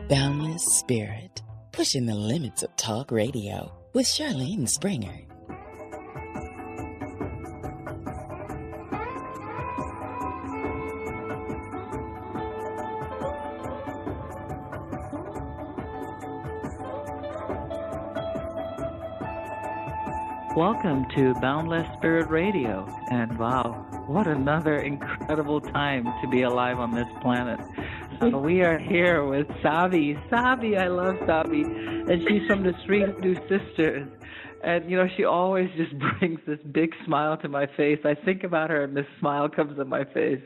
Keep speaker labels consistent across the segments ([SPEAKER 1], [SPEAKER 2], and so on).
[SPEAKER 1] Boundless Spirit, pushing the limits of talk radio with Charlene Springer.
[SPEAKER 2] Welcome to Boundless Spirit Radio, and wow, what another incredible time to be alive on this planet. We are here with Sabee. Sabee, I love Sabee, and she's from the Three Hindu Sisters. And, you know, she always just brings this big smile to my face. I think about her and this smile comes on my face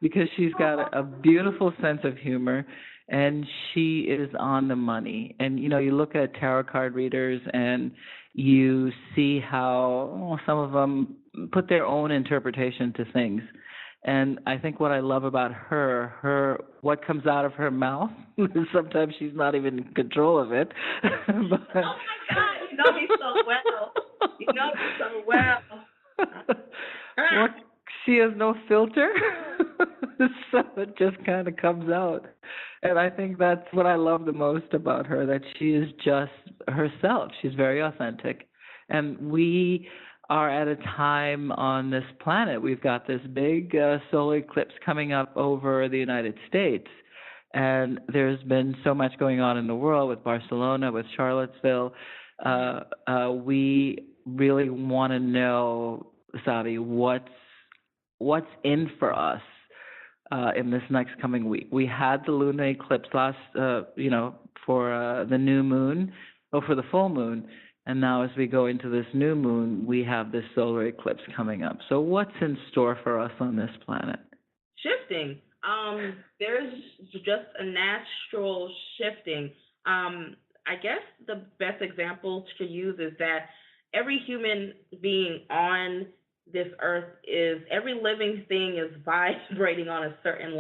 [SPEAKER 2] because she's got a beautiful sense of humor, and she is on the money. And, you know, you look at tarot card readers and you see how some of them put their own interpretation to things. And I think what I love about her what comes out of her mouth, sometimes she's not even in control of it.
[SPEAKER 3] But, oh my God, you know me so well. You know me so well.
[SPEAKER 2] What, she has no filter, so it just kind of comes out. And I think that's what I love the most about her, that she is just herself. She's very authentic. And we are at a time on this planet. We've got this big solar eclipse coming up over the United States. And there's been so much going on in the world with Barcelona, with Charlottesville. We really want to know, Sabee, what's in for us in this next coming week. We had the lunar eclipse last, for the new moon, or for the full moon. And now as we go into this new moon, we have this solar eclipse coming up. So what's in store for us on this planet?
[SPEAKER 3] Shifting. There's just a natural shifting. I guess the best example to use is that every human being on this earth every living thing is vibrating on a certain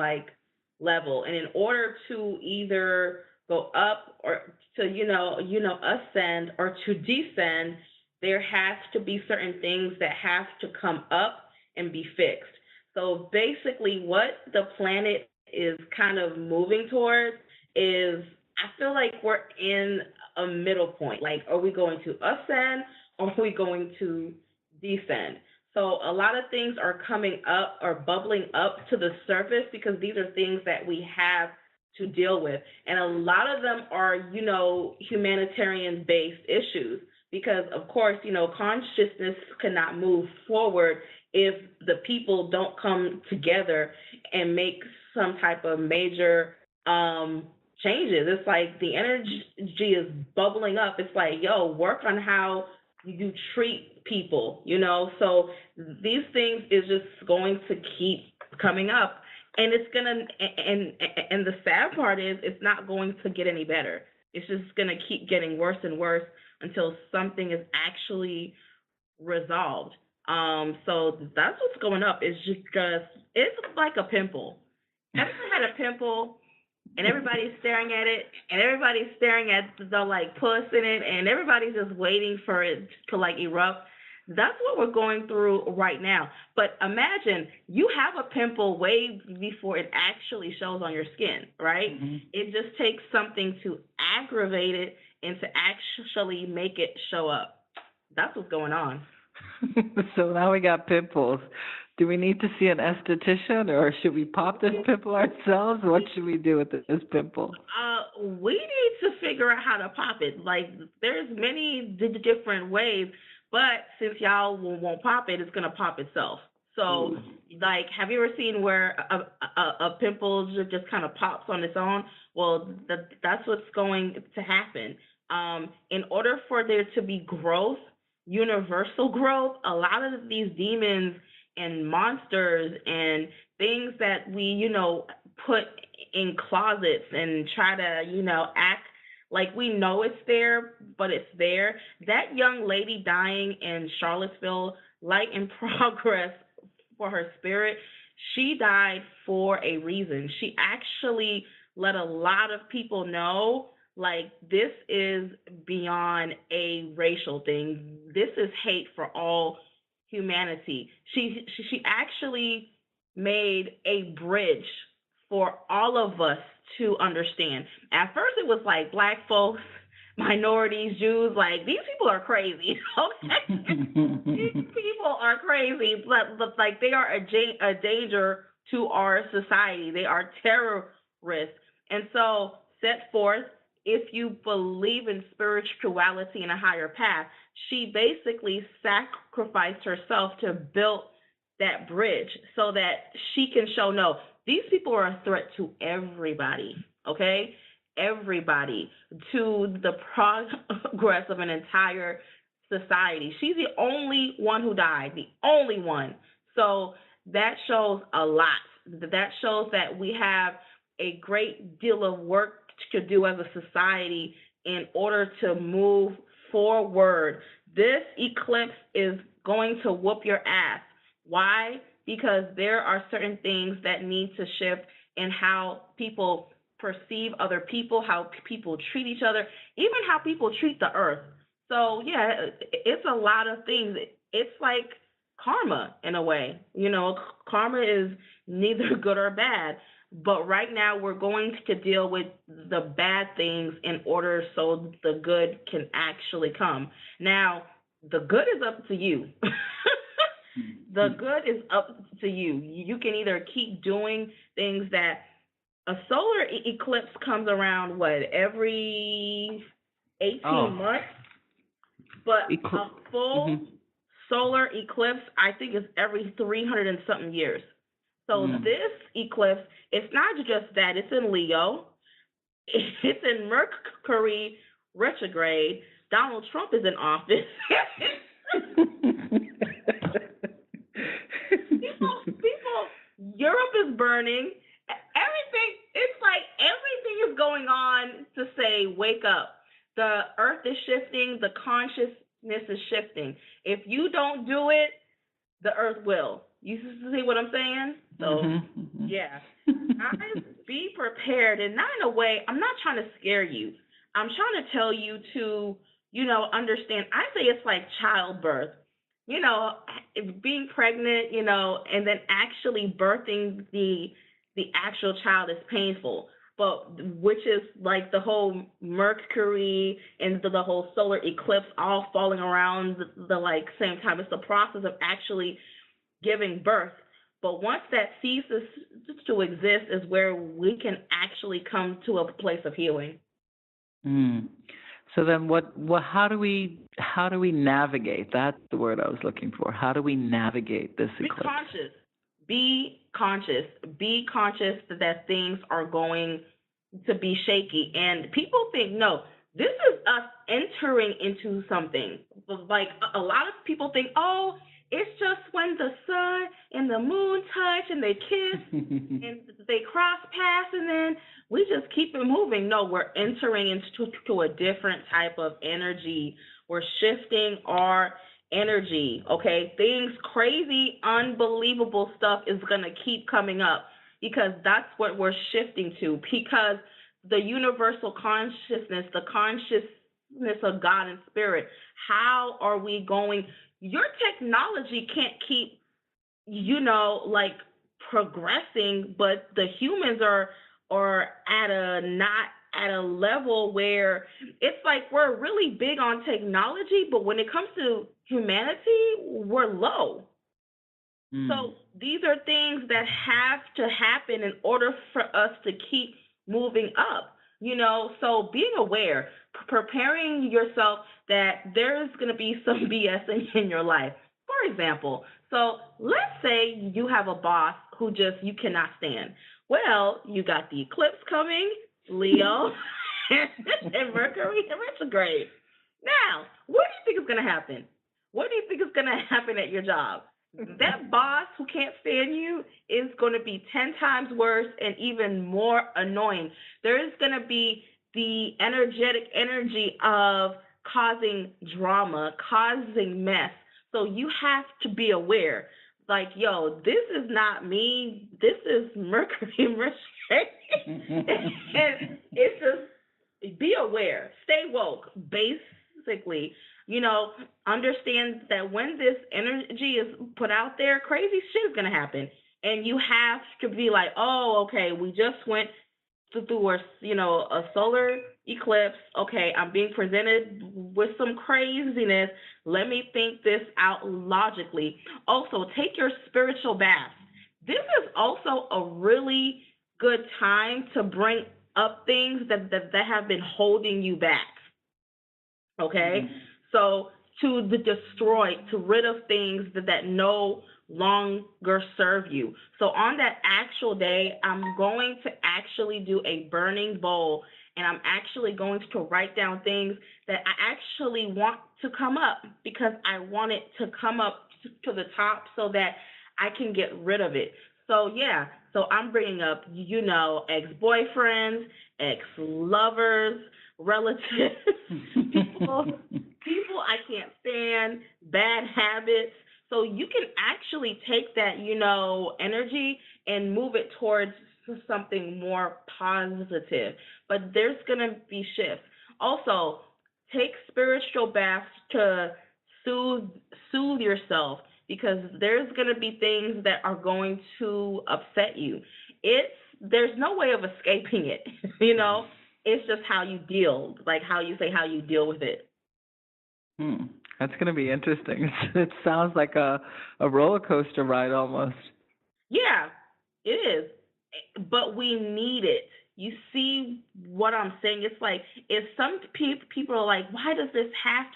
[SPEAKER 3] level. And in order to either go up or to, ascend or to descend, there has to be certain things that have to come up and be fixed. So basically what the planet is kind of moving towards is, I feel like we're in a middle point. Like, are we going to ascend or are we going to descend? So a lot of things are coming up or bubbling up to the surface because these are things that we have to deal with. And a lot of them are, humanitarian-based issues because, of course, consciousness cannot move forward if the people don't come together and make some type of major changes. It's like the energy is bubbling up. It's like, work on how you treat people, So these things is just going to keep coming up. And it's and the sad part is it's not going to get any better. It's just going to keep getting worse and worse until something is actually resolved. So that's what's going up. It's like a pimple. Ever had a pimple and everybody's staring at it and everybody's staring at the pus in it and everybody's just waiting for it to erupt? That's what we're going through right now. But imagine you have a pimple way before it actually shows on your skin, right? Mm-hmm. It just takes something to aggravate it and to actually make it show up. That's what's going on.
[SPEAKER 2] So now we got pimples. Do we need to see an esthetician or should we pop this pimple ourselves? What should we do with this pimple?
[SPEAKER 3] We need to figure out how to pop it. There's many different ways. But since y'all won't pop it, it's going to pop itself. So, have you ever seen where a pimple just kind of pops on its own? Well, that's what's going to happen. In order for there to be growth, universal growth, a lot of these demons and monsters and things that we, put in closets and try to, act like we know it's there, but it's there. That young lady dying in Charlottesville, light in progress for her spirit, she died for a reason. She actually let a lot of people know, this is beyond a racial thing. This is hate for all humanity. She actually made a bridge for all of us to understand. At first, it was like Black folks, minorities, Jews, like these people are crazy. Okay, these people are crazy, but like they are a danger to our society. They are terrorists, and so set forth. If you believe in spirituality and a higher path, she basically sacrificed herself to build that bridge so that she can show no, these people are a threat to everybody, okay? Everybody, to the progress of an entire society. She's the only one who died, the only one. So that shows a lot. That shows that we have a great deal of work to do as a society in order to move forward. This eclipse is going to whoop your ass. Why? Because there are certain things that need to shift in how people perceive other people, how people treat each other, even how people treat the earth. So, yeah, it's a lot of things. It's like karma in a way. You know, karma is neither good or bad. But right now we're going to deal with the bad things in order so the good can actually come. Now, the good is up to you. The good is up to you. You can either keep doing things that a solar eclipse comes around, every 18 months? But a full solar eclipse, I think, is every 300 and something years. So this eclipse, it's not just that. It's in Leo. It's in Mercury retrograde. Donald Trump is in office. people, Europe is burning. Everything, it's like everything is going on to say, wake up. The earth is shifting. The consciousness is shifting. If you don't do it, the earth will. You see what I'm saying? So, yeah. Guys, be prepared. And not in a way, I'm not trying to scare you. I'm trying to tell you to, understand. I say it's like childbirth. Being pregnant, and then actually birthing the actual child is painful. But which is like the whole Mercury and the whole solar eclipse all falling around the like same time. It's the process of actually giving birth. But once that ceases to exist is where we can actually come to a place of healing.
[SPEAKER 2] So then how do we navigate? That's the word I was looking for. How do we navigate this eclipse?
[SPEAKER 3] Be conscious that things are going to be shaky. And people think, no, this is us entering into something. Like a lot of people think, oh, it's just when the sun and the moon touch and they kiss and they cross paths and then we just keep it moving. No, we're entering into a different type of energy. We're shifting our energy, okay? Things, crazy, unbelievable stuff is going to keep coming up because that's what we're shifting to, because the universal consciousness, the consciousness of God and spirit, how are we going? Your technology can't keep, progressing, but the humans are not at a level where it's like we're really big on technology, but when it comes to humanity, we're low. So these are things that have to happen in order for us to keep moving up, so being aware, preparing yourself that there's going to be some BS in your life. For example, so let's say you have a boss who you cannot stand. Well, you got the eclipse coming, Leo, and Mercury in retrograde. Now, what do you think is going to happen? What do you think is going to happen at your job? That boss who can't stand you is going to be 10 times worse and even more annoying. There is going to be the energy of causing drama, causing mess. So you have to be aware. Like, yo, this is not me. This is Mercury retrograde. And it's just be aware. Stay woke, basically. Understand that when this energy is put out there, crazy shit is going to happen. and you have to be like, oh, okay, we just went through a solar eclipse. Okay, I'm being presented with some craziness. Let me think this out logically. Also, take your spiritual bath. This is also a really good time to bring up things that have been holding you back. Okay? Mm-hmm. So to destroy, to rid of things that no longer serve you. So on that actual day, I'm going to actually do a burning bowl, and I'm actually going to write down things that I actually want to come up, because I want it to come up to the top so that I can get rid of it. So yeah, so I'm bringing up, ex-boyfriends, ex-lovers, relatives, people I can't stand, bad habits. So you can actually take that, energy and move it towards something more positive. But there's going to be shifts. Also, take spiritual baths to soothe yourself, because there's going to be things that are going to upset you. There's no way of escaping it, It's just how you deal, like how you deal with it.
[SPEAKER 2] That's going to be interesting. It sounds like a roller coaster ride almost.
[SPEAKER 3] Yeah, it is. But we need it. You see what I'm saying? It's like, if some people are like, why does this have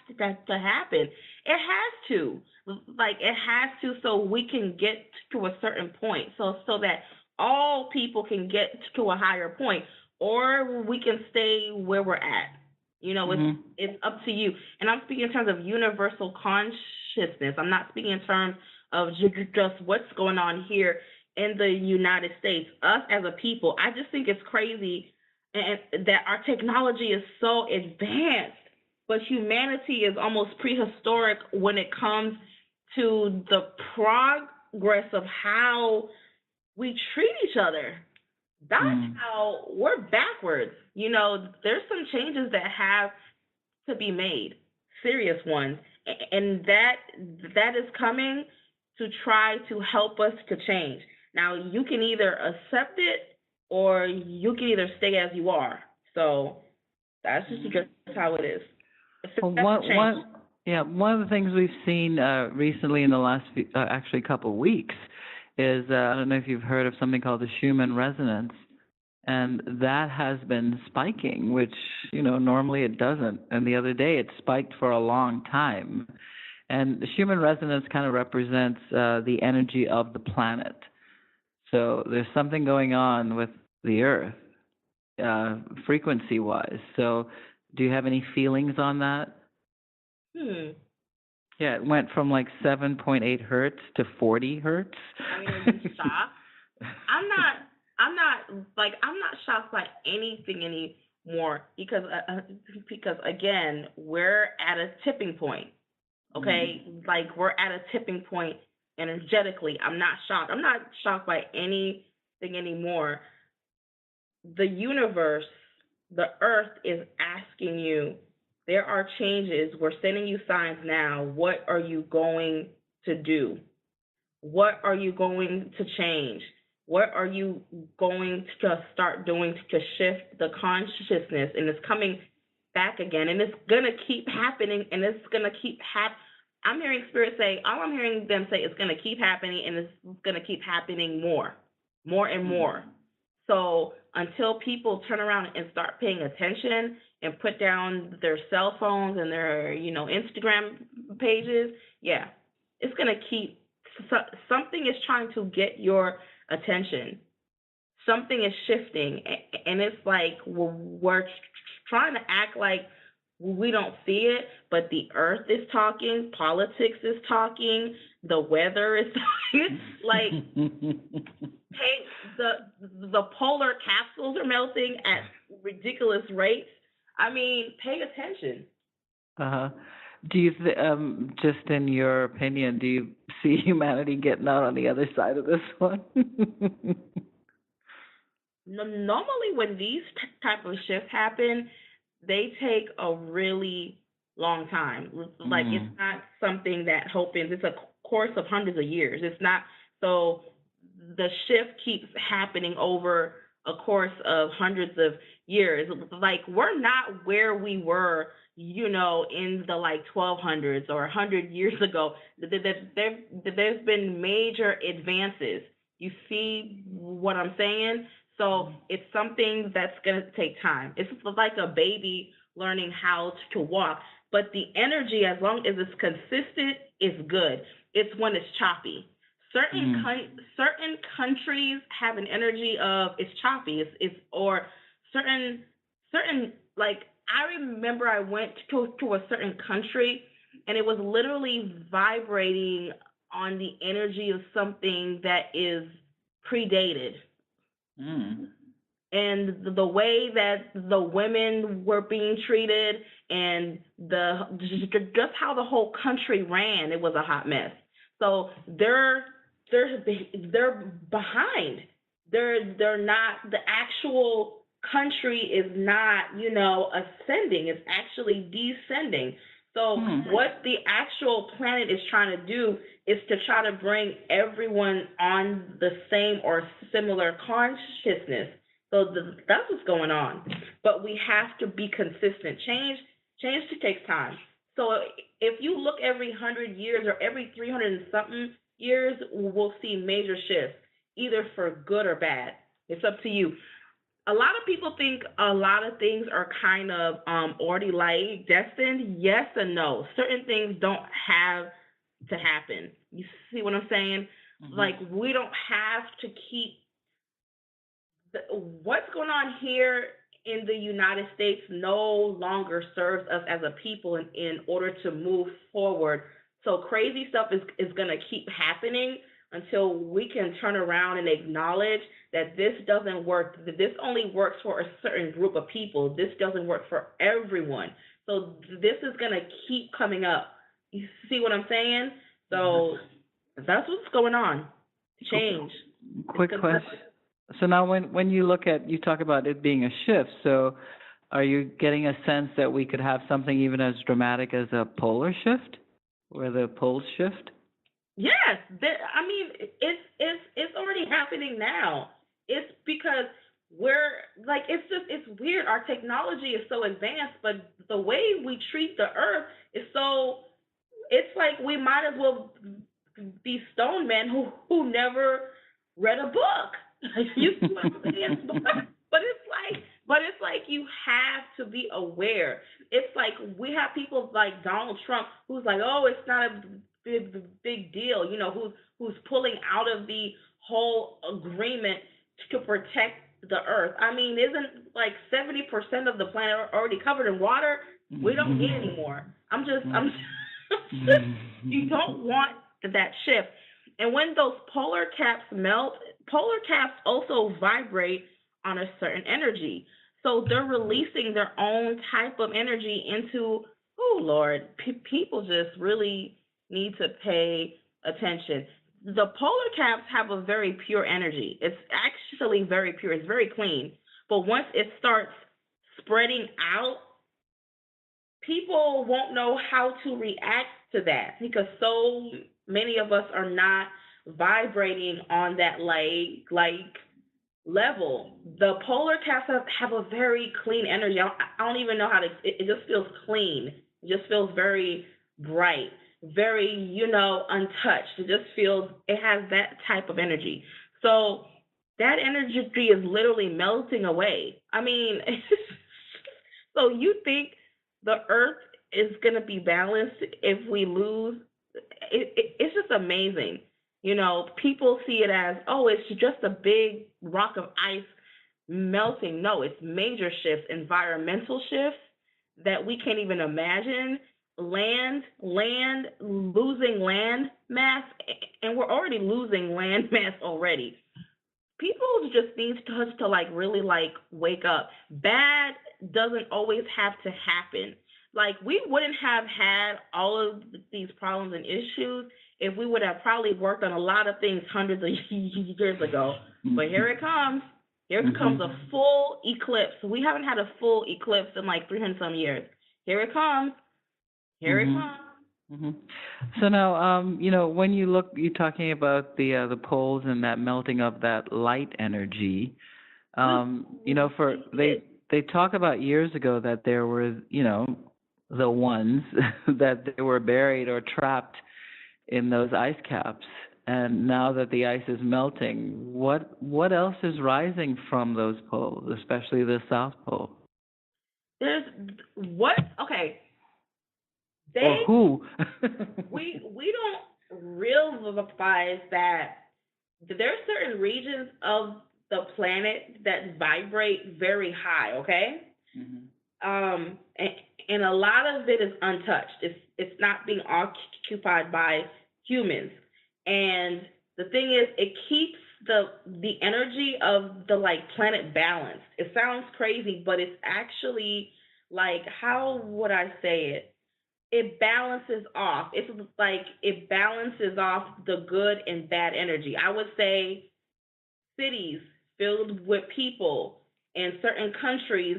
[SPEAKER 3] to happen? It has to. Like, it has to, so we can get to a certain point. So that all people can get to a higher point, or we can stay where we're at. It's up to you. And I'm speaking in terms of universal consciousness. I'm not speaking in terms of just what's going on here in the United States. Us as a people, I just think it's crazy and that our technology is so advanced, but humanity is almost prehistoric when it comes to the progress of how we treat each other. That's how we're backwards. There's some changes that have to be made, serious ones, and that is coming to try to help us to change. Now, you can either accept it or you can either stay as you are. So that's just how it is.
[SPEAKER 2] One of the things we've seen recently in the last actually couple of weeks is, I don't know if you've heard of something called the Schumann resonance, and that has been spiking, which, normally it doesn't. And the other day it spiked for a long time. And the Schumann resonance kind of represents the energy of the planet. So there's something going on with the Earth, frequency-wise. So do you have any feelings on that? Yeah, it went from like 7.8 hertz to 40 hertz.
[SPEAKER 3] I mean, are you shocked? I'm not shocked by anything anymore, because again, we're at a tipping point. Okay, like we're at a tipping point energetically. I'm not shocked. I'm not shocked by anything anymore. The universe, the Earth is asking you. There are changes. We're sending you signs now. What are you going to do? What are you going to change? What are you going to start doing to shift the consciousness? And it's coming back again. And it's going to keep happening. And it's going to keep I'm hearing Spirit say, all I'm hearing them say, it's going to keep happening. And it's going to keep happening more and more. So until people turn around and start paying attention and put down their cell phones and their, Instagram pages, it's going to keep, something is trying to get your attention. Something is shifting, and it's like we're trying to act like we don't see it, but the Earth is talking, politics is talking, the weather is talking. Like, hey, the polar capsules are melting at ridiculous rates. I mean, pay attention.
[SPEAKER 2] Do you, just in your opinion, do you see humanity getting out on the other side of this one?
[SPEAKER 3] Normally, when these type of shifts happen, they take a really long time. Like, it's not something that happens. It's a course of hundreds of years. It's not. So the shift keeps happening over a course of hundreds of years. Like, we're not where we were, in the like 1200s or 100 years ago. There's been major advances. You see what I'm saying? So it's something that's going to take time. It's like a baby learning how to walk. But the energy, as long as it's consistent, is good. It's when it's choppy. Certain countries have an energy of it's choppy. Or certain like, I remember I went to a certain country and it was literally vibrating on the energy of something that is predated. And the way that the women were being treated and just how the whole country ran, it was a hot mess. So they're behind. They're not, the actual country is not, ascending. It's actually descending. So what the actual planet is trying to do is to try to bring everyone on the same or similar consciousness. So that's what's going on. But we have to be consistent. Change takes time. So if you look every 100 years or every 300 and something years, we'll see major shifts, either for good or bad. It's up to you. A lot of people think a lot of things are kind of already like destined. Yes and no. Certain things don't have to happen. You see what I'm saying? Like, we don't have to keep what's going on here in the United States no longer serves us as a people in order to move forward. So crazy stuff is going to keep happening until we can turn around and acknowledge that this doesn't work. This only works for a certain group of people. This doesn't work for everyone. So this is going to keep coming up. You see what I'm saying? So that's what's going on. Change.
[SPEAKER 2] Quick question. So now when you look at, you talk about it being a shift, so are you getting a sense that we could have something even as dramatic as a polar shift, where the poles shift?
[SPEAKER 3] Yes. I mean, it's already happening now. It's because it's weird. Our technology is so advanced, but the way we treat the earth is so, it's like we might as well be stone men who never read a book. You see what I'm saying? But it's like you have to be aware. It's like we have people like Donald Trump who's like, oh, it's not a big deal, who's pulling out of the whole agreement to protect the earth. I mean, isn't like 70% of the planet already covered in water? We don't need any more. You don't want that shift. And when those polar caps melt, polar caps also vibrate on a certain energy. So they're releasing their own type of energy into, oh, Lord, people just really need to pay attention. The polar caps have a very pure energy. It's actually very pure. It's very clean. But once it starts spreading out, people won't know how to react to that because so many of us are not vibrating on that like level. The polar caps have a very clean energy. I don't even know how to, it just feels clean. It just feels very bright, very, untouched. It just feels, it has that type of energy. So that energy is literally melting away. I mean, so you think the earth is going to be balanced if we lose? It's just amazing. People see it as, oh, it's just a big rock of ice melting. No, it's major shifts, environmental shifts that we can't even imagine. Land, losing land mass, and we're already losing land mass already. People just need to like really like wake up. Bad doesn't always have to happen. Like, we wouldn't have had all of these problems and issues if we would have probably worked on a lot of things hundreds of years ago. But here it comes. Here comes a full eclipse. We haven't had a full eclipse in like 300 some years. Here it comes. Here it comes.
[SPEAKER 2] Hmm. So now, when you're talking about the poles and that melting of that light energy. For they talk about years ago that there were, the ones that they were buried or trapped in those ice caps, and now that the ice is melting, what else is rising from those poles, especially the South Pole?
[SPEAKER 3] There's what? Okay,
[SPEAKER 2] Or who?
[SPEAKER 3] we don't realize that there are certain regions of the planet that vibrate very high. Okay, and a lot of it is untouched. It's not being occupied by humans, and the thing is, it keeps the energy of the planet balanced. It sounds crazy, but it's actually how would I say it? It balances off. It's like it balances off the good and bad energy. I would say cities filled with people in certain countries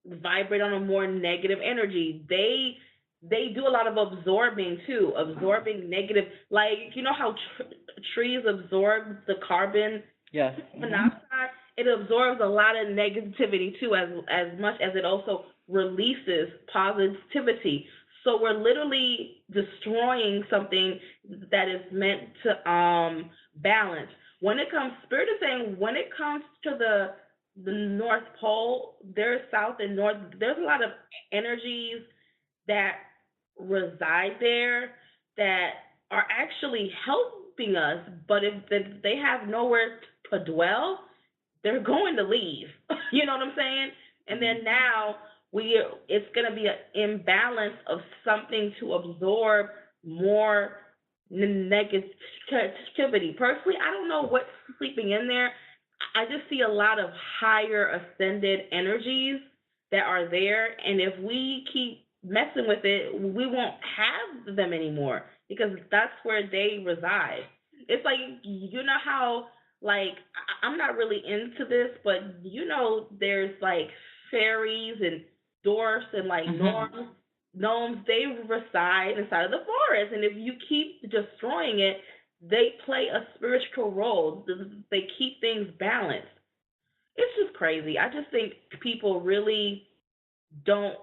[SPEAKER 3] vibrate on a more negative energy. They do a lot of absorbing too, absorbing negative. How trees absorb the carbon
[SPEAKER 2] Yes.
[SPEAKER 3] monoxide. It absorbs a lot of negativity too, as much as it also releases positivity. So we're literally destroying something that is meant to balance. When it comes, Spirit is saying, when it comes to the North Pole, there's South and North. There's a lot of energies that reside there that are actually helping us. But if they have nowhere to dwell, they're going to leave. You know what I'm saying? And then now it's going to be an imbalance of something to absorb more negativity. Personally, I don't know what's sleeping in there. I just see a lot of higher ascended energies that are there, and if we keep messing with it, we won't have them anymore because that's where they reside. It's like, how, I'm not really into this, but there's fairies and dwarfs and gnomes, they reside inside of the forest, and if you keep destroying it, they play a spiritual role. They keep things balanced. It's just crazy. I just think people really don't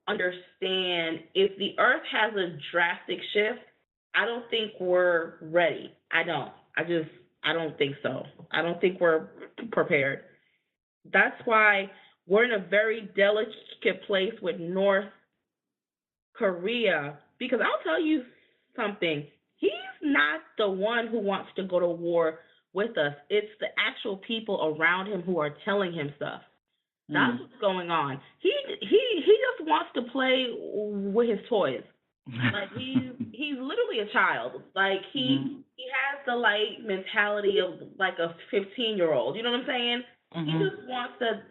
[SPEAKER 3] understand. If the earth has a drastic shift, I don't think we're ready. I don't think so. I don't think we're prepared. That's why we're in a very delicate place with North Korea, because I'll tell you something. He's not the one who wants to go to war with us. It's the actual people around him who are telling him stuff. That's what's going on. He just wants to play with his toys. He's literally a child. He has the mentality of a 15-year-old. You know what I'm saying? He just wants to.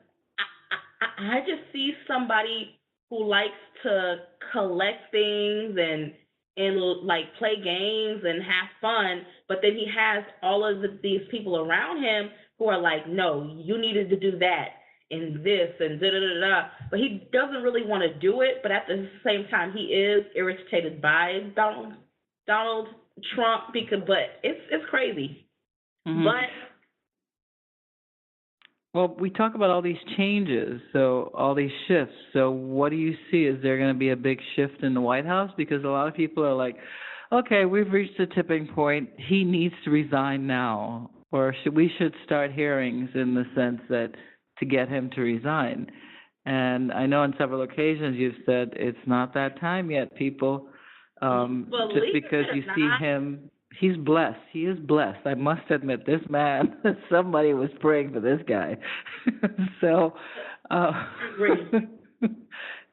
[SPEAKER 3] I just see somebody who likes to collect things and play games and have fun, but then he has all of these people around him who are no, you needed to do that and this and da da da da. But he doesn't really want to do it. But at the same time, he is irritated by Donald Trump but it's crazy. But
[SPEAKER 2] well, we talk about all these changes, so all these shifts. So what do you see? Is there going to be a big shift in the White House? Because a lot of people are like, okay, we've reached the tipping point. He needs to resign now. Or we should start hearings in the sense that to get him to resign. And I know on several occasions you've said it's not that time yet, people. Just because you see him, he's blessed. He is blessed. I must admit, this man, somebody was praying for this guy. So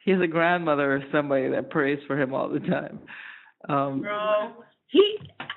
[SPEAKER 2] he has a grandmother or somebody that prays for him all the time.
[SPEAKER 3] Girl,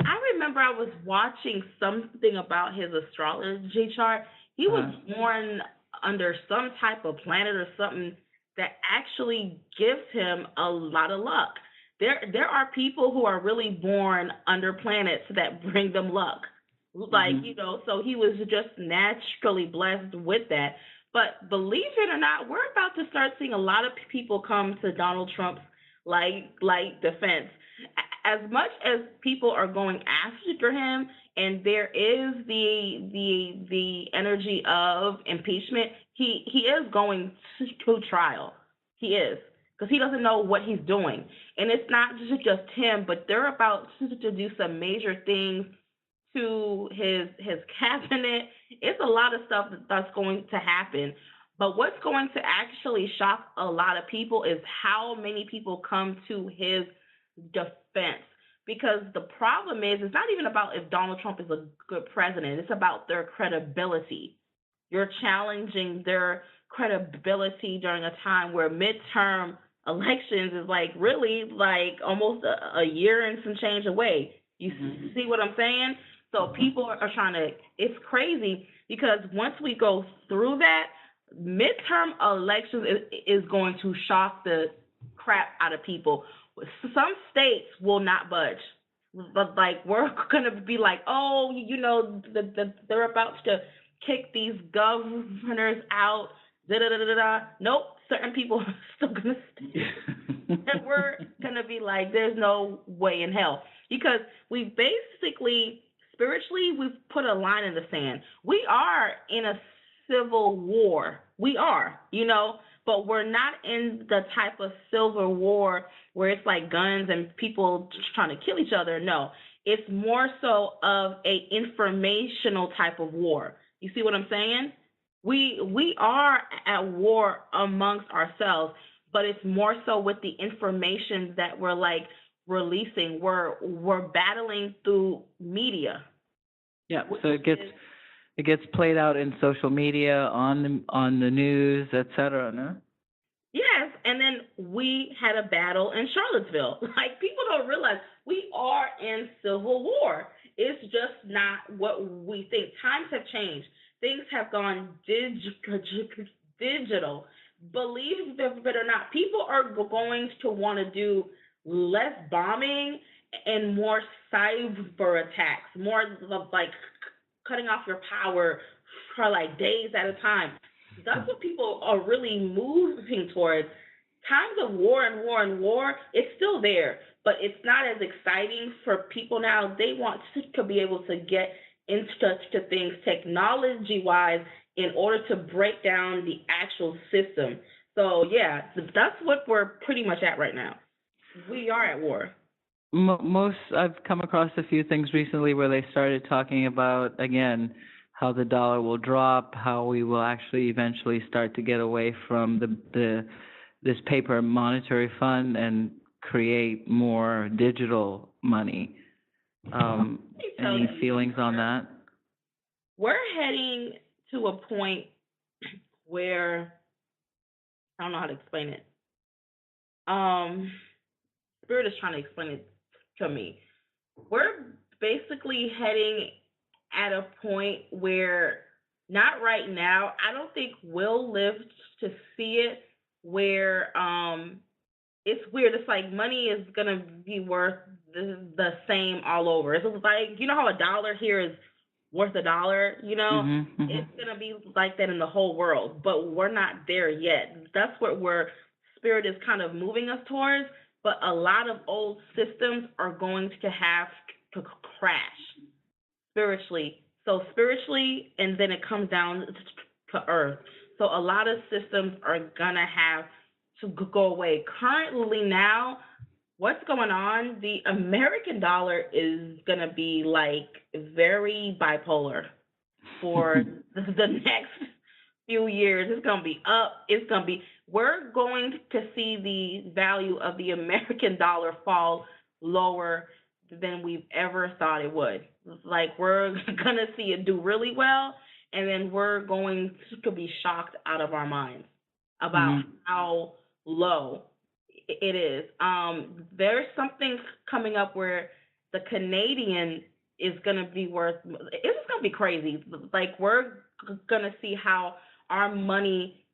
[SPEAKER 3] I remember I was watching something about his astrology chart. He was born under some type of planet or something that actually gives him a lot of luck. There are people who are really born under planets that bring them luck. So he was just naturally blessed with that. But believe it or not, we're about to start seeing a lot of people come to Donald Trump's defense. as much as people are going after him, and there is the energy of impeachment, he is going to trial. He is, because he doesn't know what he's doing, and it's not just him, but they're about to do some major things to his cabinet. It's a lot of stuff that's going to happen. But what's going to actually shock a lot of people is how many people come to his defense. Because the problem is, it's not even about if Donald Trump is a good president. It's about their credibility. You're challenging their credibility during a time where midterm elections is like really like almost a year and some change away. You see what I'm saying? So people are trying to, it's crazy because once we go through that, midterm elections is going to shock the crap out of people. Some states will not budge. But like we're gonna be like, oh, you know, they're about to kick these governors out. Nope, certain people are still gonna stay, and we're gonna be like, there's no way in hell, because we basically spiritually we've put a line in the sand. We are in a civil war. We are, you know, but we're not in the type of civil war where it's like guns and people just trying to kill each other. No, it's more so of a informational type of war. You see what I'm saying? We are at war amongst ourselves, but it's more so with the information that we're like releasing. We're battling through media.
[SPEAKER 2] Yeah, so it gets played out in social media, on the news, etc. No?
[SPEAKER 3] Yes, and then we had a battle in Charlottesville. Like, people don't realize we are in civil war. It's just not what we think. Times have changed. Things have gone digital. Believe it or not, people are going to want to do less bombing and more cyber attacks, more like cutting off your power for like days at a time. That's what people are really moving towards. Times of war and war and war, it's still there, but it's not as exciting for people now. They want to be able to get into things technology-wise in order to break down the actual system. So, yeah, that's what we're pretty much at right now. We are at war.
[SPEAKER 2] I've come across a few things recently where they started talking about, again, how the dollar will drop, how we will actually eventually start to get away from this paper monetary fund and create more digital money. Any feelings on that?
[SPEAKER 3] We're heading to a point where, I don't know how to explain it. Spirit is trying to explain it to me. We're basically heading at a point where, not right now, I don't think we'll live to see it, where it's weird. It's like money is going to be worth the same all over. It's like, you know how a dollar here is worth a dollar, you know? It's going to be like that in the whole world, but we're not there yet. That's what Spirit is kind of moving us towards, but a lot of old systems are going to have to crash spiritually. So spiritually, and then it comes down to earth. So a lot of systems are going to have to go away. Currently now, what's going on, the American dollar is going to be like very bipolar for the next few years. It's going to be up. We're going to see the value of the American dollar fall lower than we've ever thought it would. Like, we're going to see it do really well, and then we're going to be shocked out of our minds about how low it is. There's something coming up where the Canadian is going to be worth, it's going to be crazy. Like, we're going to see how our money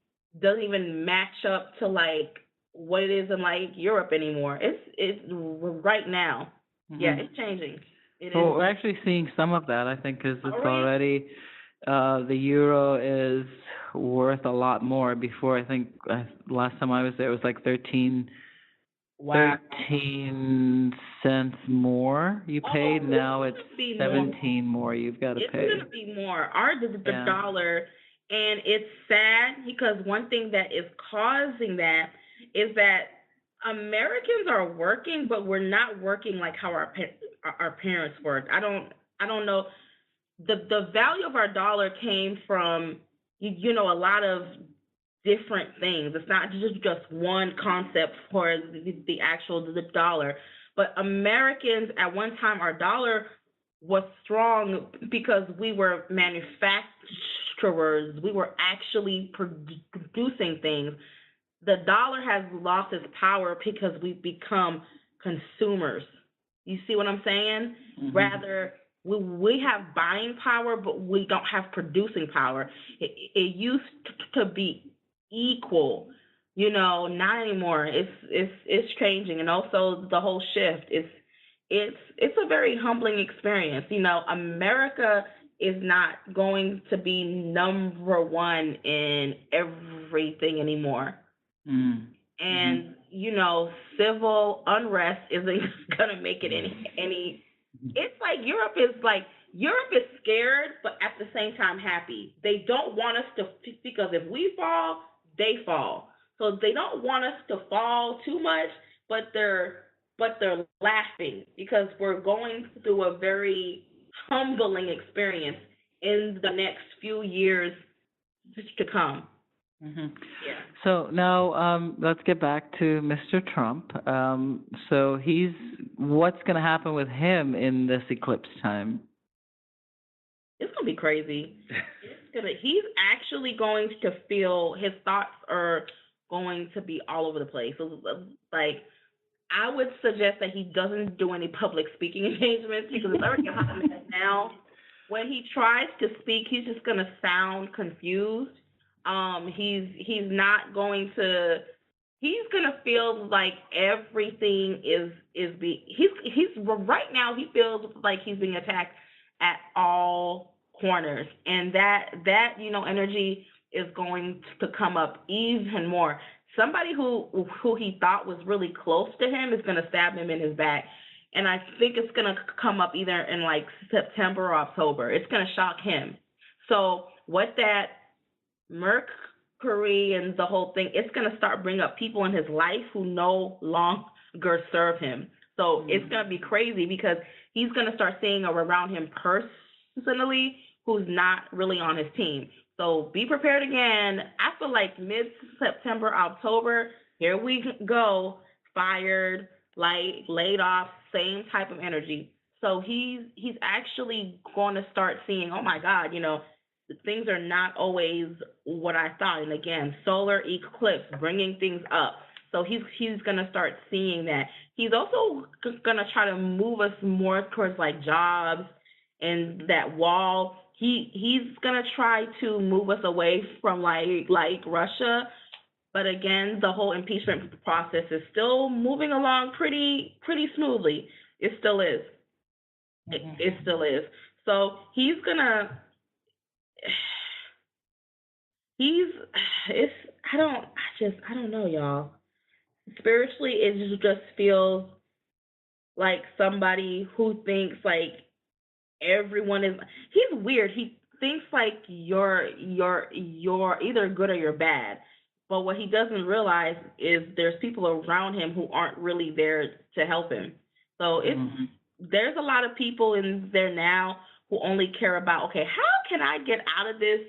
[SPEAKER 3] doesn't even match up to like what it is in like Europe anymore. It's right now. Yeah, it's changing.
[SPEAKER 2] We're actually seeing some of that, I think, because it's already, the euro is worth a lot more. Before, I think, last time I was there, it was like 13
[SPEAKER 3] Wow.
[SPEAKER 2] 13 cents more you paid.
[SPEAKER 3] Oh,
[SPEAKER 2] Now it's
[SPEAKER 3] it's gonna be
[SPEAKER 2] 17 more you've got to
[SPEAKER 3] It's
[SPEAKER 2] pay.
[SPEAKER 3] gonna be more. Our the
[SPEAKER 2] Yeah.
[SPEAKER 3] dollar, and it's sad because one thing that is causing that is that Americans are working, but we're not working like how our parents worked. I don't know. The value of our dollar came from a lot of different things. It's not just one concept for the actual the dollar. But Americans at one time, our dollar was strong because we were manufacturers. We were actually producing things. The dollar has lost its power because we've become consumers. You see what I'm saying?
[SPEAKER 2] Mm-hmm.
[SPEAKER 3] Rather, we have buying power, but we don't have producing power. It used to be equal, not anymore. It's changing, and also the whole shift. It's a very humbling experience. America is not going to be number one in everything anymore.
[SPEAKER 2] Mm.
[SPEAKER 3] And civil unrest isn't gonna make it any. It's like Europe is scared, but at the same time happy. They don't want us to, because if we fall, they fall. So they don't want us to fall too much, but they're laughing because we're going through a very humbling experience in the next few years to come.
[SPEAKER 2] Mm-hmm.
[SPEAKER 3] Yeah.
[SPEAKER 2] So now let's get back to Mr. Trump. So what's going to happen with him in this eclipse time?
[SPEAKER 3] It's going to be crazy. He's actually going to feel, his thoughts are going to be all over the place. So, like, I would suggest that he doesn't do any public speaking engagements because it's already hot now. When he tries to speak, he's just going to sound confused. He's not going to. He's gonna feel like everything he's right now. He feels like he's being attacked at all corners, and that energy is going to come up even more. Somebody who he thought was really close to him is gonna stab him in his back, and I think it's gonna come up either in like September or October. It's gonna shock him. So what that Mercury and the whole thing, it's going to start bringing up people in his life who no longer serve him. So it's going to be crazy because he's going to start seeing around him personally who's not really on his team. So be prepared again. I feel like mid-September, October, here we go, fired, laid off, same type of energy. So he's actually going to start seeing, oh my God, things are not always what I thought. And again, solar eclipse, bringing things up. So he's going to start seeing that. He's also going to try to move us more towards like jobs and that wall. He's going to try to move us away from like Russia. But again, the whole impeachment process is still moving along pretty smoothly. It still is. It still is. So he's going to. I don't know, y'all. Spiritually, it just feels like somebody who thinks like everyone is. He's weird. He thinks like you're either good or you're bad. But what he doesn't realize is there's people around him who aren't really there to help him. So there's a lot of people in there now who only care about, okay, how can I get out of this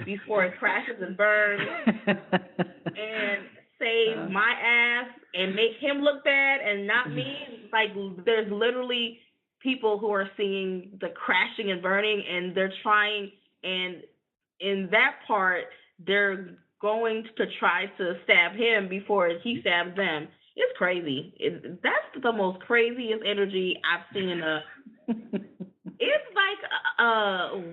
[SPEAKER 3] before it crashes and burns and save my ass and make him look bad and not me. Like, there's literally people who are seeing the crashing and burning, and they're trying, and in that part, they're going to try to stab him before he stabs them. It's crazy. That's the most craziest energy I've seen. It's like,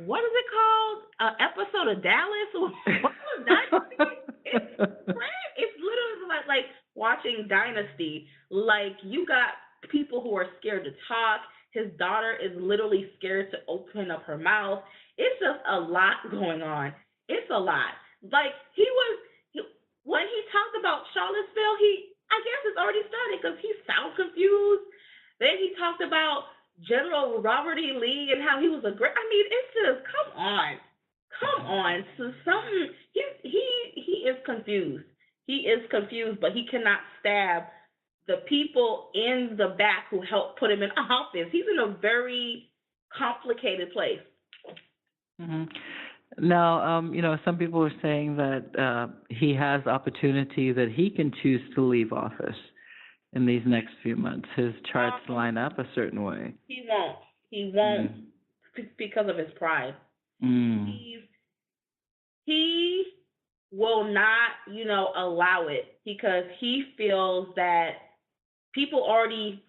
[SPEAKER 3] what is it called? Episode of Dallas? What was Dynasty? It's literally like watching Dynasty. Like, you got people who are scared to talk. His daughter is literally scared to open up her mouth. It's just a lot going on. It's a lot. Like, when he talked about Charlottesville, I guess it's already started because he sounds confused. Then he talked about General Robert E. Lee and how he was a great. I mean, it's just come on. So something he is confused. He is confused, but he cannot stab the people in the back who helped put him in office. He's in a very complicated place.
[SPEAKER 2] Mm-hmm. Now, some people are saying that he has opportunity that he can choose to leave office in these next few months. His charts line up a certain way.
[SPEAKER 3] He won't. He won't because of his pride. He will not, allow it because he feels that people already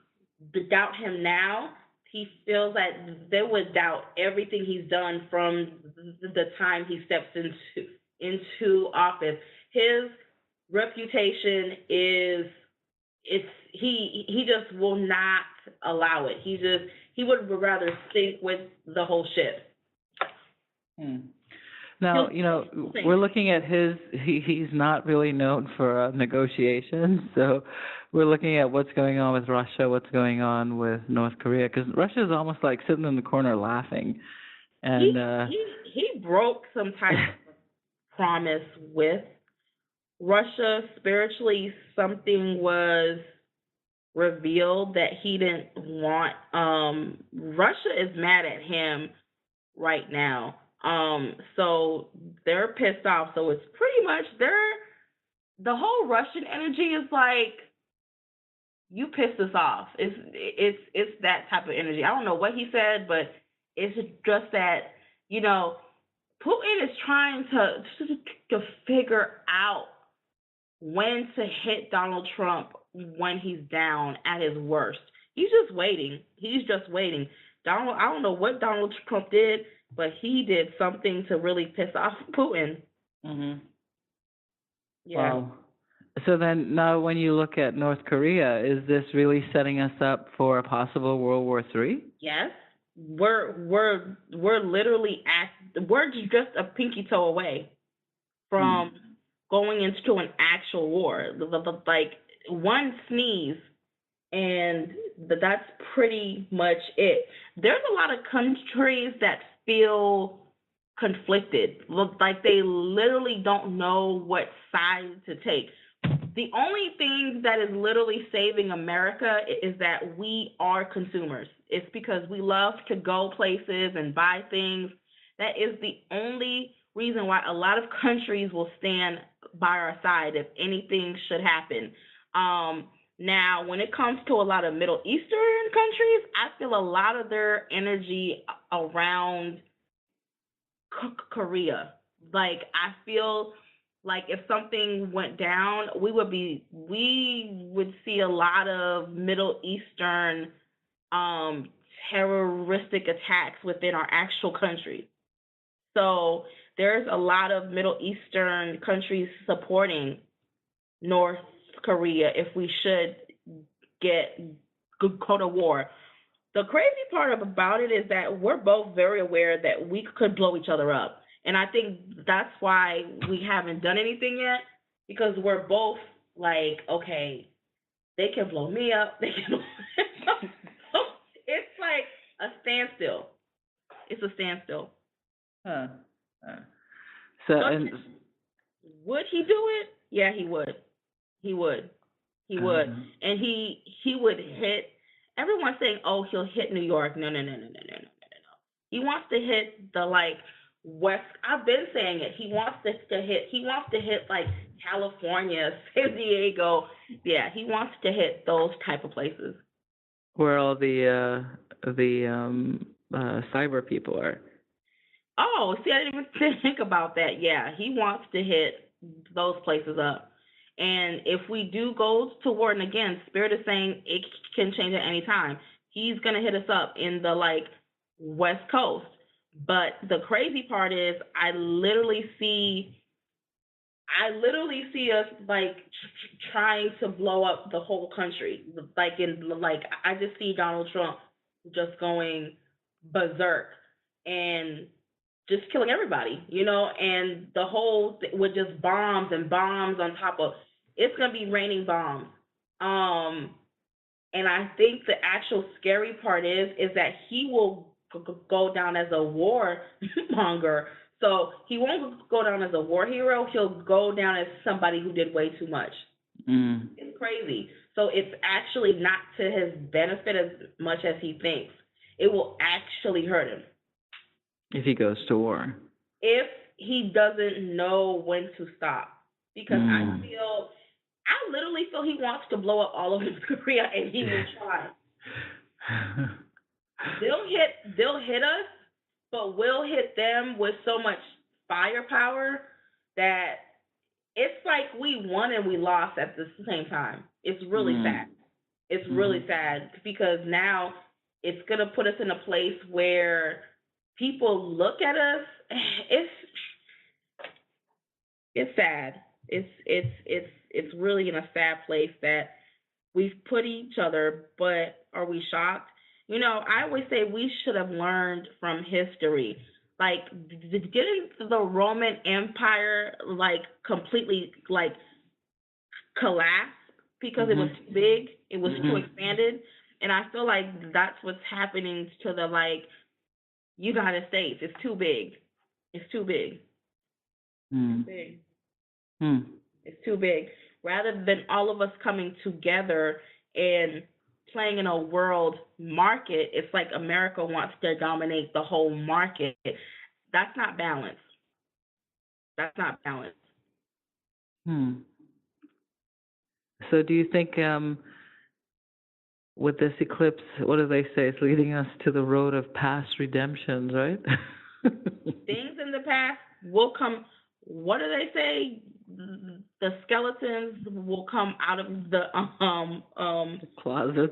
[SPEAKER 3] doubt him now. He feels that they would doubt everything he's done from the time he steps into office. His reputation he just will not allow it. He would rather sink with the whole ship.
[SPEAKER 2] Now, we're looking at he's not really known for negotiations, so we're looking at what's going on with Russia, what's going on with North Korea, because Russia is almost like sitting in the corner laughing. And
[SPEAKER 3] he broke some type of promise with Russia. Spiritually, something was revealed that he didn't want. Russia is mad at him right now. So they're pissed off. So it's pretty much the whole Russian energy is like, you pissed us off. It's that type of energy. I don't know what he said, but it's just that, Putin is trying to figure out when to hit Donald Trump when he's down at his worst. He's just waiting. I don't know what Donald Trump did, but he did something to really piss off Putin.
[SPEAKER 2] Mm-hmm.
[SPEAKER 3] Yeah.
[SPEAKER 2] Wow. So then now when you look at North Korea, is this really setting us up for a possible World War III?
[SPEAKER 3] Yes. We're literally we're just a pinky toe away from going into an actual war. Like one sneeze and that's pretty much it. There's a lot of countries that feel conflicted, like they literally don't know what side to take. The only thing that is literally saving America is that we are consumers. It's because we love to go places and buy things. That is the only reason why a lot of countries will stand by our side if anything should happen. Now, when it comes to a lot of Middle Eastern countries, I feel a lot of their energy around Korea. Like, I feel like if something went down, we would see a lot of Middle Eastern terroristic attacks within our actual country. So there's a lot of Middle Eastern countries supporting North Korea if we should go to war. The crazy part about it is that we're both very aware that we could blow each other up. And I think that's why we haven't done anything yet, because we're both like, okay, they can blow me up. They can. It's like a standstill. It's a standstill.
[SPEAKER 2] So,
[SPEAKER 3] would he do it? Yeah, he would. He would. And he would hit. Everyone's saying, oh, he'll hit New York. No. He wants to hit the West. I've been saying it. He wants to hit like California, San Diego. Yeah, he wants to hit those type of places.
[SPEAKER 2] Where all the cyber people are.
[SPEAKER 3] Oh, see, I didn't even think about that. Yeah, he wants to hit those places up. And if we do go to war, and again, Spirit is saying it can change at any time. He's going to hit us up in the West Coast. But the crazy part is I literally see us trying to blow up the whole country. I just see Donald Trump just going berserk and just killing everybody, and the whole with just bombs and bombs on top of. It's gonna be raining bombs. And I think the actual scary part is that he will go down as a war monger. So he won't go down as a war hero. He'll go down as somebody who did way too much. It's crazy. So it's actually not to his benefit as much as he thinks. It will actually hurt him
[SPEAKER 2] if he goes to war.
[SPEAKER 3] If he doesn't know when to stop. Because I literally feel he wants to blow up all of North Korea, and he will try. They'll hit us, but we'll hit them with so much firepower that it's like we won and we lost at the same time. It's really sad. It's really sad because now it's going to put us in a place where people look at us. It's sad. It's really in a sad place that we've put each other, but are we shocked? You know, I always say we should have learned from history. Like, didn't the Roman Empire, like, completely, like, collapse because it was too big? It was too expanded? And I feel like that's what's happening to the, like, United States. It's too big. It's too big. It's big. It's too big. Rather than all of us coming together and playing in a world market, it's like America wants to dominate the whole market. That's not balance. That's not balance.
[SPEAKER 2] So do you think with this eclipse, what do they say? It's leading us to the road of past redemptions, right?
[SPEAKER 3] Things in the past will come. What do they say? The skeletons will come out of the
[SPEAKER 2] closet.